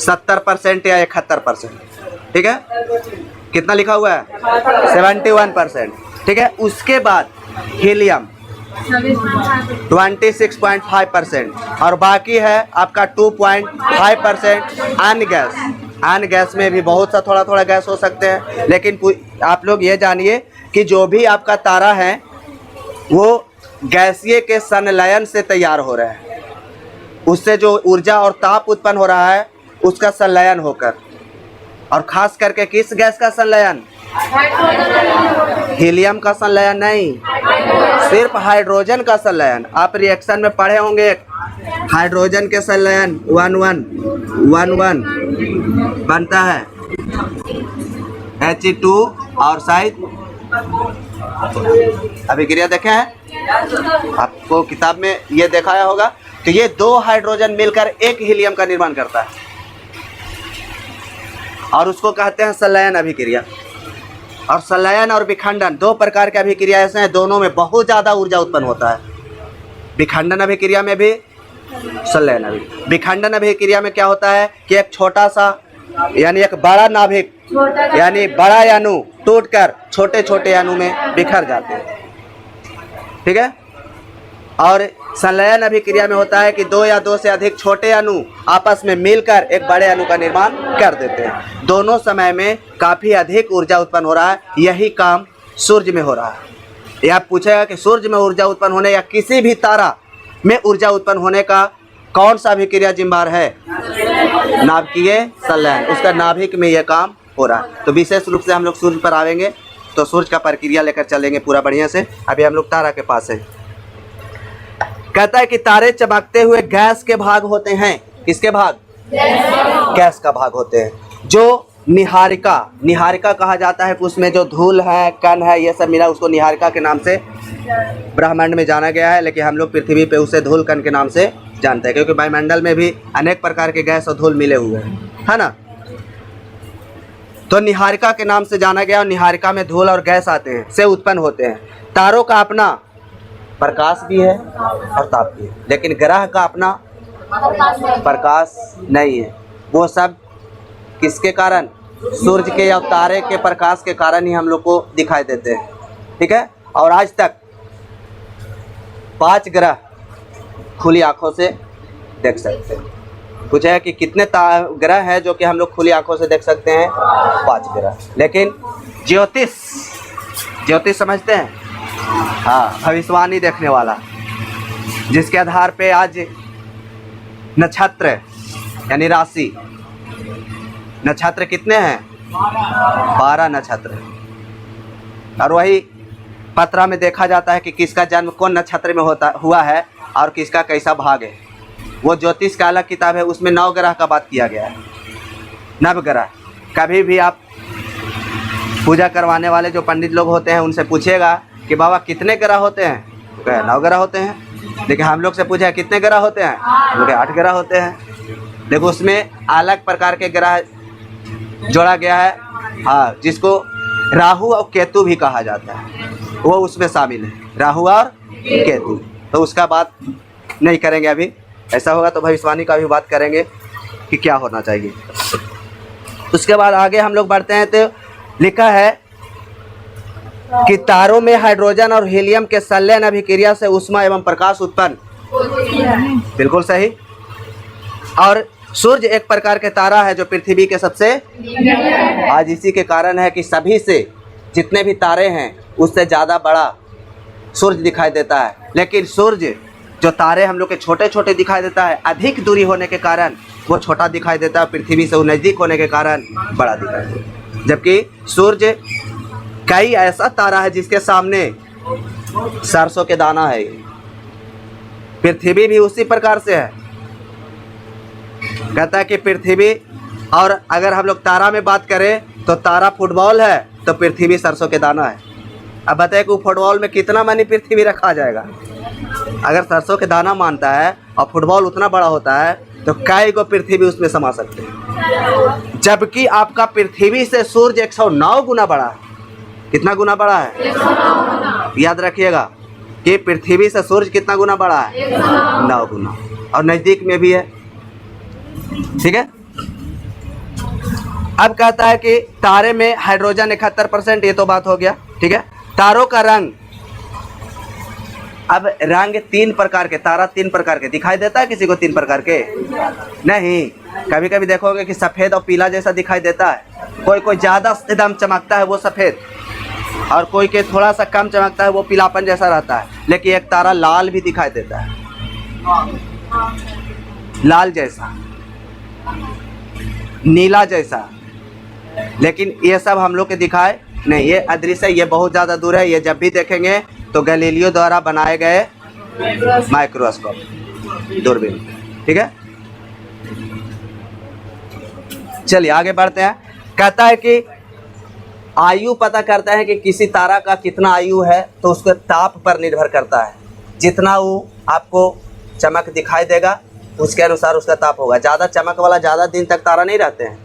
70% या 71%। ठीक है, कितना लिखा हुआ है? 71%। ठीक है, उसके बाद हीलियम 26.5% और बाकी है आपका 2.5% अन्य गैस। अन्य गैस में भी बहुत सा थोड़ा थोड़ा गैस हो सकते हैं, लेकिन आप लोग ये जानिए कि जो भी आपका तारा है वो गैसीय के संलयन से तैयार हो रहा है। उससे जो ऊर्जा और ताप उत्पन्न हो रहा है उसका संलयन होकर, और खास करके किस गैस का संलयन? हीलियम का संलयन नहीं, सिर्फ हाइड्रोजन का संलयन। आप रिएक्शन में पढ़े होंगे, हाइड्रोजन के संलयन 1,1,1,1 बनता है He2 और शायद अभिक्रिया देखे हैं आपको किताब में, ये दिखाया होगा। तो ये 2 हाइड्रोजन मिलकर एक हीलियम का निर्माण करता है और उसको कहते हैं संलयन अभिक्रिया। और संलयन और विखंडन 2 प्रकार के अभिक्रिया ऐसे हैं, दोनों में बहुत ज़्यादा ऊर्जा उत्पन्न होता है। विखंडन अभिक्रिया में भी, संलयन अभिक्रिया। विखंडन अभिक्रिया में क्या होता है कि एक छोटा सा यानी एक बड़ा नाभिक यानी बड़ा अणु टूटकर छोटे छोटे अणु में बिखर जाते हैं। ठीक है, और संलयन अभिक्रिया में होता है कि 2 या 2 से अधिक छोटे अणु आपस में मिलकर एक बड़े अणु का निर्माण कर देते हैं। दोनों समय में काफ़ी अधिक ऊर्जा उत्पन्न हो रहा है। यही काम सूर्य में हो रहा है। ये आप पूछेगा कि सूर्य में ऊर्जा उत्पन्न होने या किसी भी तारा में ऊर्जा उत्पन्न होने का कौन सा अभिक्रिया जिम्मेदार है? नाभिकीय संलयन, उसका नाभिक में यह काम हो रहा है। तो विशेष रूप से हम लोग सूर्य पर आवेंगे तो सूर्य का प्रक्रिया लेकर चलेंगे पूरा बढ़िया से। अभी हम लोग तारा के पास है। कहता है कि तारे चमकते हुए गैस के भाग होते हैं। किसके भाग? गैस का भाग होते हैं। जो निहारिका कहा जाता है, उसमें जो धूल है, कण है, ये सब मिला उसको निहारिका के नाम से ब्रह्मांड में जाना गया है। लेकिन हम लोग पृथ्वी पे उसे धूल कण के नाम से जानते हैं, क्योंकि वायुमंडल में भी अनेक प्रकार के गैस और धूल मिले हुए हैं, है ना। तो निहारिका के नाम से जाना गया और निहारिका में धूल और गैस आते हैं, से उत्पन्न होते हैं। तारों का अपना प्रकाश भी है और ताप भी है, लेकिन ग्रह का अपना प्रकाश नहीं है। वो सब किसके कारण? सूर्य के या तारे के प्रकाश के कारण ही हम लोग को दिखाई देते हैं। ठीक है, और आज तक 5 ग्रह खुली आंखों से देख सकते हैं। पूछा है कि कितने ग्रह हैं जो कि हम लोग खुली आंखों से देख सकते हैं? 5 ग्रह। लेकिन ज्योतिष समझते हैं? हाँ, भविष्यवाणी देखने वाला, जिसके आधार पे आज नक्षत्र यानी राशि, नक्षत्र कितने हैं? 12 नक्षत्र। और वही पत्रा में देखा जाता है कि किसका जन्म कौन नक्षत्र में हुआ है और किसका कैसा भाग है। वो ज्योतिष का अलग किताब है, उसमें 9 ग्रह का बात किया गया है। नवग्रह। कभी भी आप पूजा करवाने वाले जो पंडित लोग होते हैं उनसे पूछेगा कि बाबा कितने ग्रह होते हैं? तो कहे 9 ग्रह होते हैं। लेकिन हम लोग से पूछे कितने ग्रह होते हैं? तो कहे 8 ग्रह होते हैं। देखो उसमें अलग प्रकार के ग्रह जोड़ा गया है, हाँ, जिसको राहु और केतु भी कहा जाता है, वो उसमें शामिल है, राहु और केतु। तो उसका बात नहीं करेंगे अभी, ऐसा होगा तो भविष्यवाणी का भी बात करेंगे कि क्या होना चाहिए। उसके बाद आगे हम लोग बढ़ते हैं तो लिखा है कि तारों में हाइड्रोजन और हीलियम के संलयन अभिक्रिया से ऊष्मा एवं प्रकाश उत्पन्न। बिल्कुल सही। और सूर्य एक प्रकार के तारा है जो पृथ्वी के सबसे, आज इसी के कारण है कि सभी से जितने भी तारे हैं उससे ज़्यादा बड़ा सूर्य दिखाई देता है। लेकिन सूर्य जो तारे हम लोग के छोटे छोटे दिखाई देता है, अधिक दूरी होने के कारण वो छोटा दिखाई देता है, पृथ्वी से वो नज़दीक होने के कारण बड़ा दिखाई देता है। जबकि सूर्य कई ऐसा तारा है जिसके सामने सरसों के दाना है। पृथ्वी भी उसी प्रकार से है। कहता है कि पृथ्वी, और अगर हम लोग तारा में बात करें तो तारा फुटबॉल है तो पृथ्वी सरसों के दाना है। अब बताए कि फुटबॉल में कितना मनी पृथ्वी रखा जाएगा। अगर सरसों के दाना मानता है और फुटबॉल उतना बड़ा होता है तो कई को पृथ्वी उसमें समा सकते हैं, जबकि आपका पृथ्वी से सूर्य 109 गुना बड़ा है। कितना गुना बड़ा है? याद रखिएगा कि पृथ्वी से सूर्य कितना गुना बड़ा है? 9 गुना, और नज़दीक में भी है। ठीक है। अब कहता है कि तारे में हाइड्रोजन 71%, ये तो बात हो गया। ठीक है। तारों का रंग, अब रंग 3 प्रकार के, तारा 3 प्रकार के दिखाई देता है किसी को? 3 प्रकार के नहीं, कभी कभी देखोगे कि सफ़ेद और पीला जैसा दिखाई देता है। कोई कोई ज़्यादा एकदम चमकता है वो सफ़ेद, और कोई के थोड़ा सा कम चमकता है वो पीलापन जैसा रहता है। लेकिन एक तारा लाल भी दिखाई देता है, लाल जैसा, नीला जैसा। लेकिन ये सब हम लोग के दिखाए नहीं, ये अदृश्य है, ये बहुत ज़्यादा दूर है। ये जब भी देखेंगे तो गैलीलियो द्वारा बनाए गए माइक्रोस्कोप, दूरबीन। ठीक है। चलिए आगे बढ़ते हैं। कहता है कि आयु पता करता है कि किसी तारा का कितना आयु है, तो उसके ताप पर निर्भर करता है। जितना वो आपको चमक दिखाई देगा उसके अनुसार उसका ताप होगा। ज़्यादा चमक वाला ज़्यादा दिन तक तारा नहीं रहते हैं,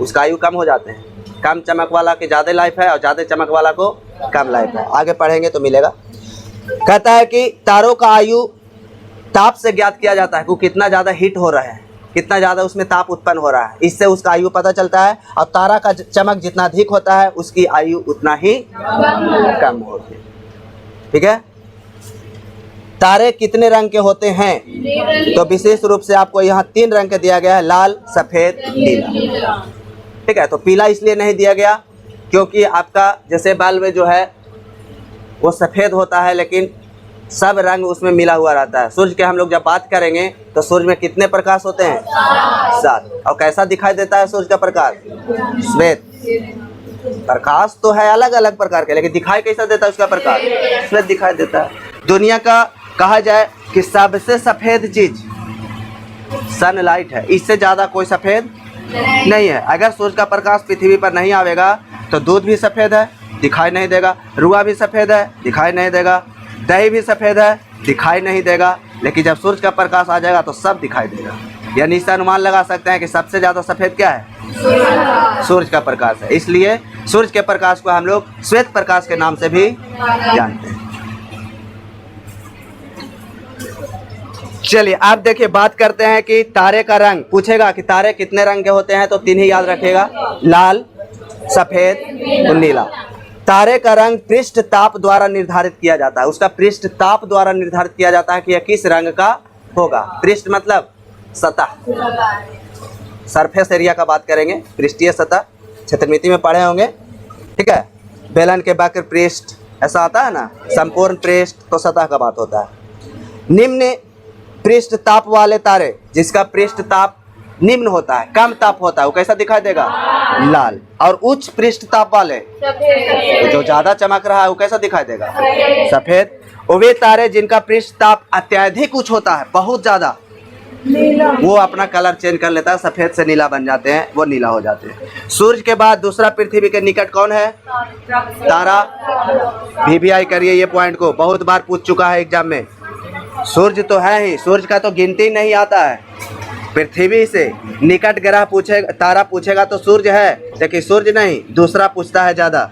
उसका आयु कम हो जाते हैं। कम चमक वाला की ज़्यादा लाइफ है और ज़्यादा चमक वाला को कम लाइफ है। आगे पढ़ेंगे तो मिलेगा। कहता है कि तारों का आयु ताप से ज्ञात किया जाता है कि कितना ज़्यादा हीट हो रहा है, कितना ज़्यादा उसमें ताप उत्पन्न हो रहा है, इससे उसका आयु पता चलता है। और तारा का चमक जितना अधिक होता है उसकी आयु उतना ही कम होती है। ठीक है। तारे कितने रंग के होते हैं? तो विशेष रूप से आपको यहाँ 3 रंग के दिया गया है, लाल, सफ़ेद, नीला। ठीक है। तो पीला इसलिए नहीं दिया गया क्योंकि आपका जैसे बल्ब जो है वो सफ़ेद होता है, लेकिन सब रंग उसमें मिला हुआ रहता है। सूर्य के हम लोग जब बात करेंगे तो सूर्य में कितने प्रकाश होते हैं? 7। और कैसा दिखाई देता है सूर्य का प्रकाश? श्वेत। प्रकाश तो है अलग अलग प्रकार के, लेकिन दिखाई कैसा देता है उसका प्रकाश? श्वेत दिखाई देता है। दुनिया का कहा जाए कि सबसे सफ़ेद चीज सनलाइट है, इससे ज़्यादा कोई सफ़ेद नहीं है। अगर सूर्य का प्रकाश पृथ्वी पर नहीं आवेगा तो दूध भी सफ़ेद है, दिखाई नहीं देगा। रुआ भी सफ़ेद है, दिखाई नहीं देगा। दही भी सफ़ेद है, दिखाई नहीं देगा। लेकिन जब सूर्य का प्रकाश आ जाएगा तो सब दिखाई देगा। यानी इससे अनुमान लगा सकते हैं कि सबसे ज़्यादा सफ़ेद क्या है? सूर्य का प्रकाश है। इसलिए सूर्य के प्रकाश को हम लोग श्वेत प्रकाश के नाम से भी जानते हैं। चलिए आप देखिए, बात करते हैं कि तारे का रंग। पूछेगा कि तारे कितने रंग के होते हैं, तो 3 ही याद रखिएगा, लाल, सफ़ेद और नीला। तारे का रंग पृष्ठ ताप द्वारा निर्धारित किया जाता है। उसका पृष्ठ ताप द्वारा निर्धारित किया जाता है कि यह किस रंग का होगा। पृष्ठ मतलब सतह, सरफेस एरिया का बात करेंगे। पृष्ठीय सतह क्षेत्रमिति में पढ़े होंगे। ठीक है। बेलन के वक्र पृष्ठ ऐसा आता है ना। संपूर्ण पृष्ठ तो सतह का बात होता है। निम्न पृष्ठ ताप वाले तारे, जिसका पृष्ठ ताप निम्न होता है, कम ताप होता है, वो कैसा दिखाई देगा? लाल। और उच्च पृष्ठ ताप वाले, तो जो ज्यादा चमक रहा है वो कैसा दिखाई देगा? सफेद। और वे तारे जिनका पृष्ठ ताप अत्यधिक उच्च होता है, बहुत ज्यादा, वो अपना कलर चेंज कर लेता है, सफेद से नीला बन जाते हैं, वो नीला हो जाते हैं। सूर्य के बाद दूसरा पृथ्वी के निकट कौन है? तारा। VVI करिए ये पॉइंट को, बहुत बार पूछ चुका है एग्जाम में। सूर्य तो है ही, सूर्य का तो गिनती नहीं आता है। पृथ्वी से निकट ग्रह पूछेगा, तारा पूछेगा तो सूर्य है, लेकिन सूर्य नहीं, दूसरा पूछता है ज़्यादा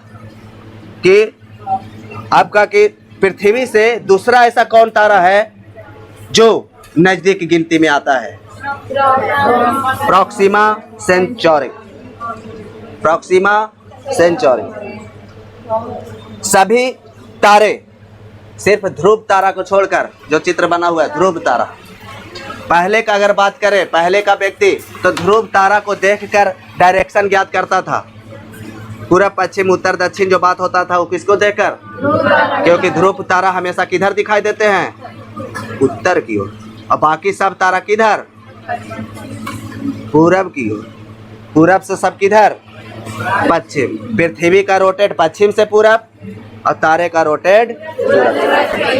कि आपका कि पृथ्वी से दूसरा ऐसा कौन तारा है जो नज़दीक गिनती में आता है? Proxima Centauri. Proxima Centauri. सभी तारे सिर्फ ध्रुव तारा को छोड़कर, जो चित्र बना हुआ है ध्रुव तारा, पहले का अगर बात करें, पहले का व्यक्ति तो ध्रुव तारा को देखकर डायरेक्शन ज्ञात करता था। पूरा पश्चिम उत्तर दक्षिण जो बात होता था वो किसको देखकर? क्योंकि ध्रुव तारा हमेशा किधर दिखाई देते हैं? उत्तर की ओर। और बाकी सब तारा किधर? पूरब की ओर। पूरब से सब किधर? पश्चिम। पृथ्वी का रोटेट पश्चिम से पूरब और तारे का रोटेट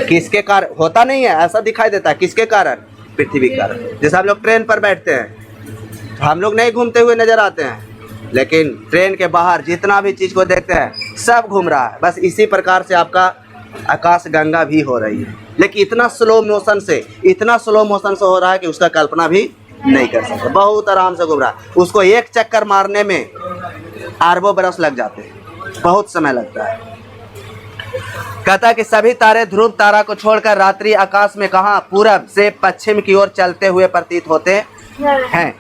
किसके कारण होता नहीं है? ऐसा दिखाई देता है। किसके कारण? पृथ्वी के कारण। जैसे हम लोग ट्रेन पर बैठते हैं तो हम लोग नहीं घूमते हुए नजर आते हैं, लेकिन ट्रेन के बाहर जितना भी चीज़ को देखते हैं सब घूम रहा है। बस इसी प्रकार से आपका आकाश गंगा भी हो रही है, लेकिन इतना स्लो मोशन से हो रहा है कि उसका कल्पना भी नहीं कर सकते। बहुत आराम से घूम रहा है। उसको एक चक्कर मारने में अरबों बरस लग जाते हैं, बहुत समय लगता है। कहता है कि सभी तारे ध्रुव तारा को छोड़कर रात्रि आकाश में कहाँ पूरब से पश्चिम की ओर चलते हुए प्रतीत होते हैं,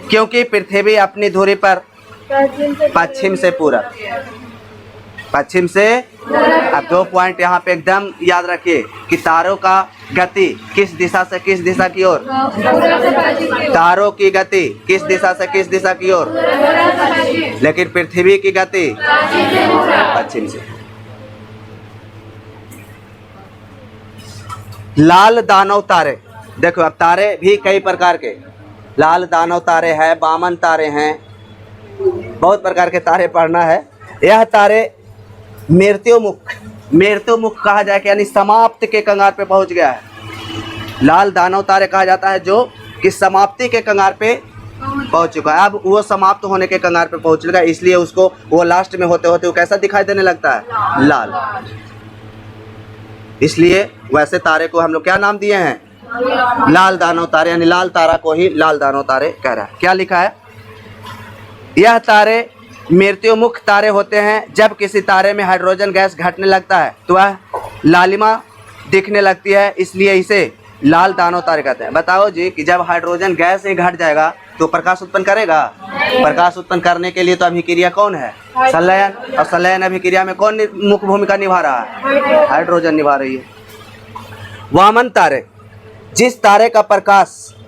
क्योंकि पृथ्वी अपनी धुरी पर पश्चिम से पूरब, पश्चिम से। अब 2 पॉइंट यहाँ पे एकदम याद रखिए कि तारों का गति किस दिशा से किस दिशा की ओर, तारों की गति किस दिशा से किस दिशा की ओर, लेकिन पृथ्वी की गति पश्चिम से। लाल दानव तारे, देखो अब तारे भी कई प्रकार के, लाल दानव तारे हैं, बामन तारे हैं, बहुत प्रकार के तारे पढ़ना है। यह तारे मृत्युमुख कहा जाए कि यानी समाप्ति के कंगार पे पहुंच गया है। लाल दानव तारे कहा जाता है जो कि समाप्ति के कंगार पे पहुंच चुका है। अब वो समाप्त होने के कंगार पे पहुंच चुका है, इसलिए उसको वो लास्ट में होते होते वो कैसा दिखाई देने लगता है, लाल। इसलिए वैसे तारे को हम लोग क्या नाम दिए हैं, लाल दानव तारे, यानी लाल तारा को ही लाल दानव तारे कह रहा है। क्या लिखा है, यह तारे मृत्युमुख तारे होते हैं। जब किसी तारे में हाइड्रोजन गैस घटने लगता है तो वह लालिमा दिखने लगती है, इसलिए इसे लाल दानव तारे कहते हैं। बताओ जी कि जब हाइड्रोजन गैस ही घट जाएगा तो प्रकाश उत्पन्न करेगा? प्रकाश उत्पन्न करने के लिए तो अभिक्रिया कौन है, संलयन, और संलयन अभिक्रिया में कौन मुख्य भूमिका निभा रहा है, हाइड्रोजन निभा रही है। वामन तारे, जिस तारे का प्रकाश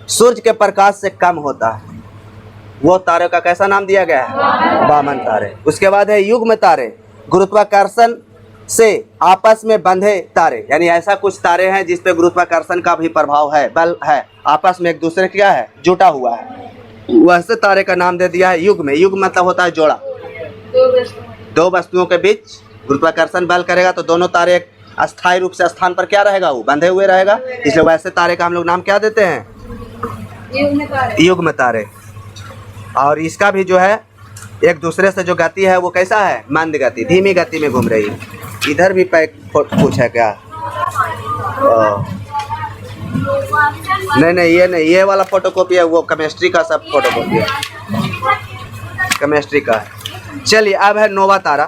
सूर्य के प्रकाश से कम होता है वो तारे का कैसा नाम दिया गया है, वामन तारे। उसके बाद है युग्म तारे, गुरुत्वाकर्षण से आपस में बंधे तारे, यानी ऐसा कुछ तारे हैं जिस पे गुरुत्वाकर्षण का भी प्रभाव है, बल है, आपस में एक दूसरे क्या है, जुटा हुआ है, वैसे तारे का नाम दे दिया है युग्म। युग्म मतलब होता है जोड़ा, दो वस्तुओं के बीच गुरुत्वाकर्षण बल करेगा तो दोनों तारे एक अस्थायी रूप से स्थान पर क्या रहेगा, वो बंधे हुए रहेगा, इसलिए वैसे तारे का हम लोग नाम क्या देते हैं, युग्म तारे। और इसका भी जो है एक दूसरे से जो गति है वो कैसा है, मंद गति, धीमी गति में घूम रही है। इधर भी पैक कुछ है क्या, नहीं ये नहीं, ये वाला फोटोकॉपी है, वो केमिस्ट्री का सब फोटोकॉपी है, केमिस्ट्री का है। चलिए अब है नोवा तारा।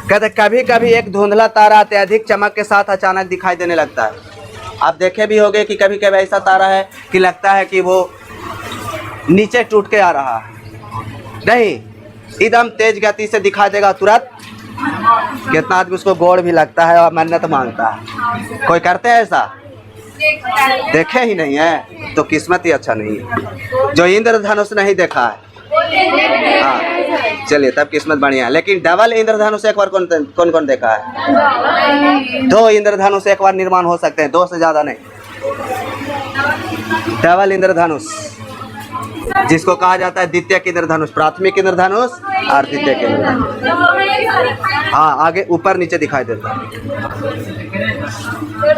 कहते कभी कभी एक धुंधला तारा अत्यधिक चमक के साथ अचानक दिखाई देने लगता है। आप देखे भी होंगे कि कभी कभी ऐसा तारा है कि लगता है कि वो नीचे टूट के आ रहा है, नहीं, एकदम तेज गति से दिखा देगा तुरंत। कितना आदमी उसको गोड़ भी लगता है और मन्नत मांगता है, कोई करते हैं ऐसा, देखे ही नहीं है तो किस्मत ही अच्छा नहीं है। जो इंद्रधनुष नहीं देखा है, हाँ चलिए तब किस्मत बढ़िया है। लेकिन डबल इंद्रधनुष एक बार कौन कौन देखा है, 2 इंद्रधनुष एक बार निर्माण हो सकते हैं, 2 से ज्यादा नहीं। डबल इंद्रधनुष जिसको कहा जाता है द्वितीयक इंद्रधनुष, प्राथमिक इंद्रधनुष और द्वितीयक इंद्रधनुष। हाँ आगे ऊपर नीचे दिखाई देता है,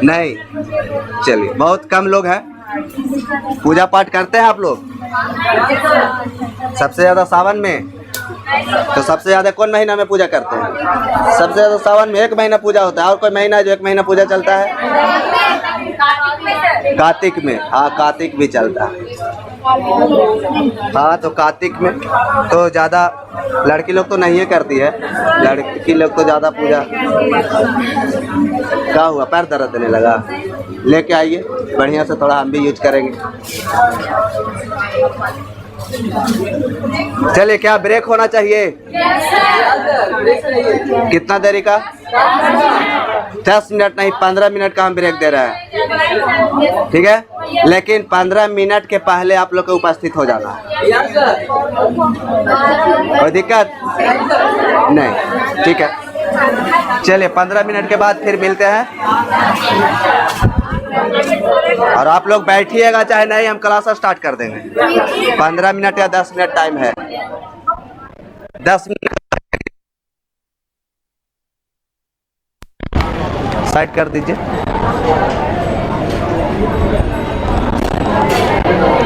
नहीं। चलिए बहुत कम लोग हैं, पूजा पाठ करते हैं आप लोग सबसे ज्यादा सावन में, तो सबसे ज्यादा कौन महीना में पूजा करते हैं, सबसे ज्यादा सावन में 1 महीना पूजा होता है। और कोई महीना है जो 1 महीना पूजा चलता है, कार्तिक में, हाँ कार्तिक भी चलता है, हाँ तो कार्तिक में तो ज़्यादा लड़की लोग तो नहीं करती है, लड़की लोग तो ज़्यादा पूजा। क्या हुआ, पैर दर्द देने लगा, लेके आइए बढ़िया से, थोड़ा हम भी यूज करेंगे। चलिए क्या ब्रेक होना चाहिए, कितना देरी का, 10 मिनट नहीं 15 मिनट का हम ब्रेक दे रहे हैं, ठीक है। लेकिन 15 मिनट के पहले आप लोग को उपस्थित हो जाना है, कोई दिक्कत नहीं, ठीक है। चलिए 15 मिनट के बाद फिर मिलते हैं, और आप लोग बैठिएगा चाहे नहीं, हम क्लास स्टार्ट कर देंगे। 15 मिनट या 10 मिनट टाइम है, 10 मिनट साइड कर दीजिए।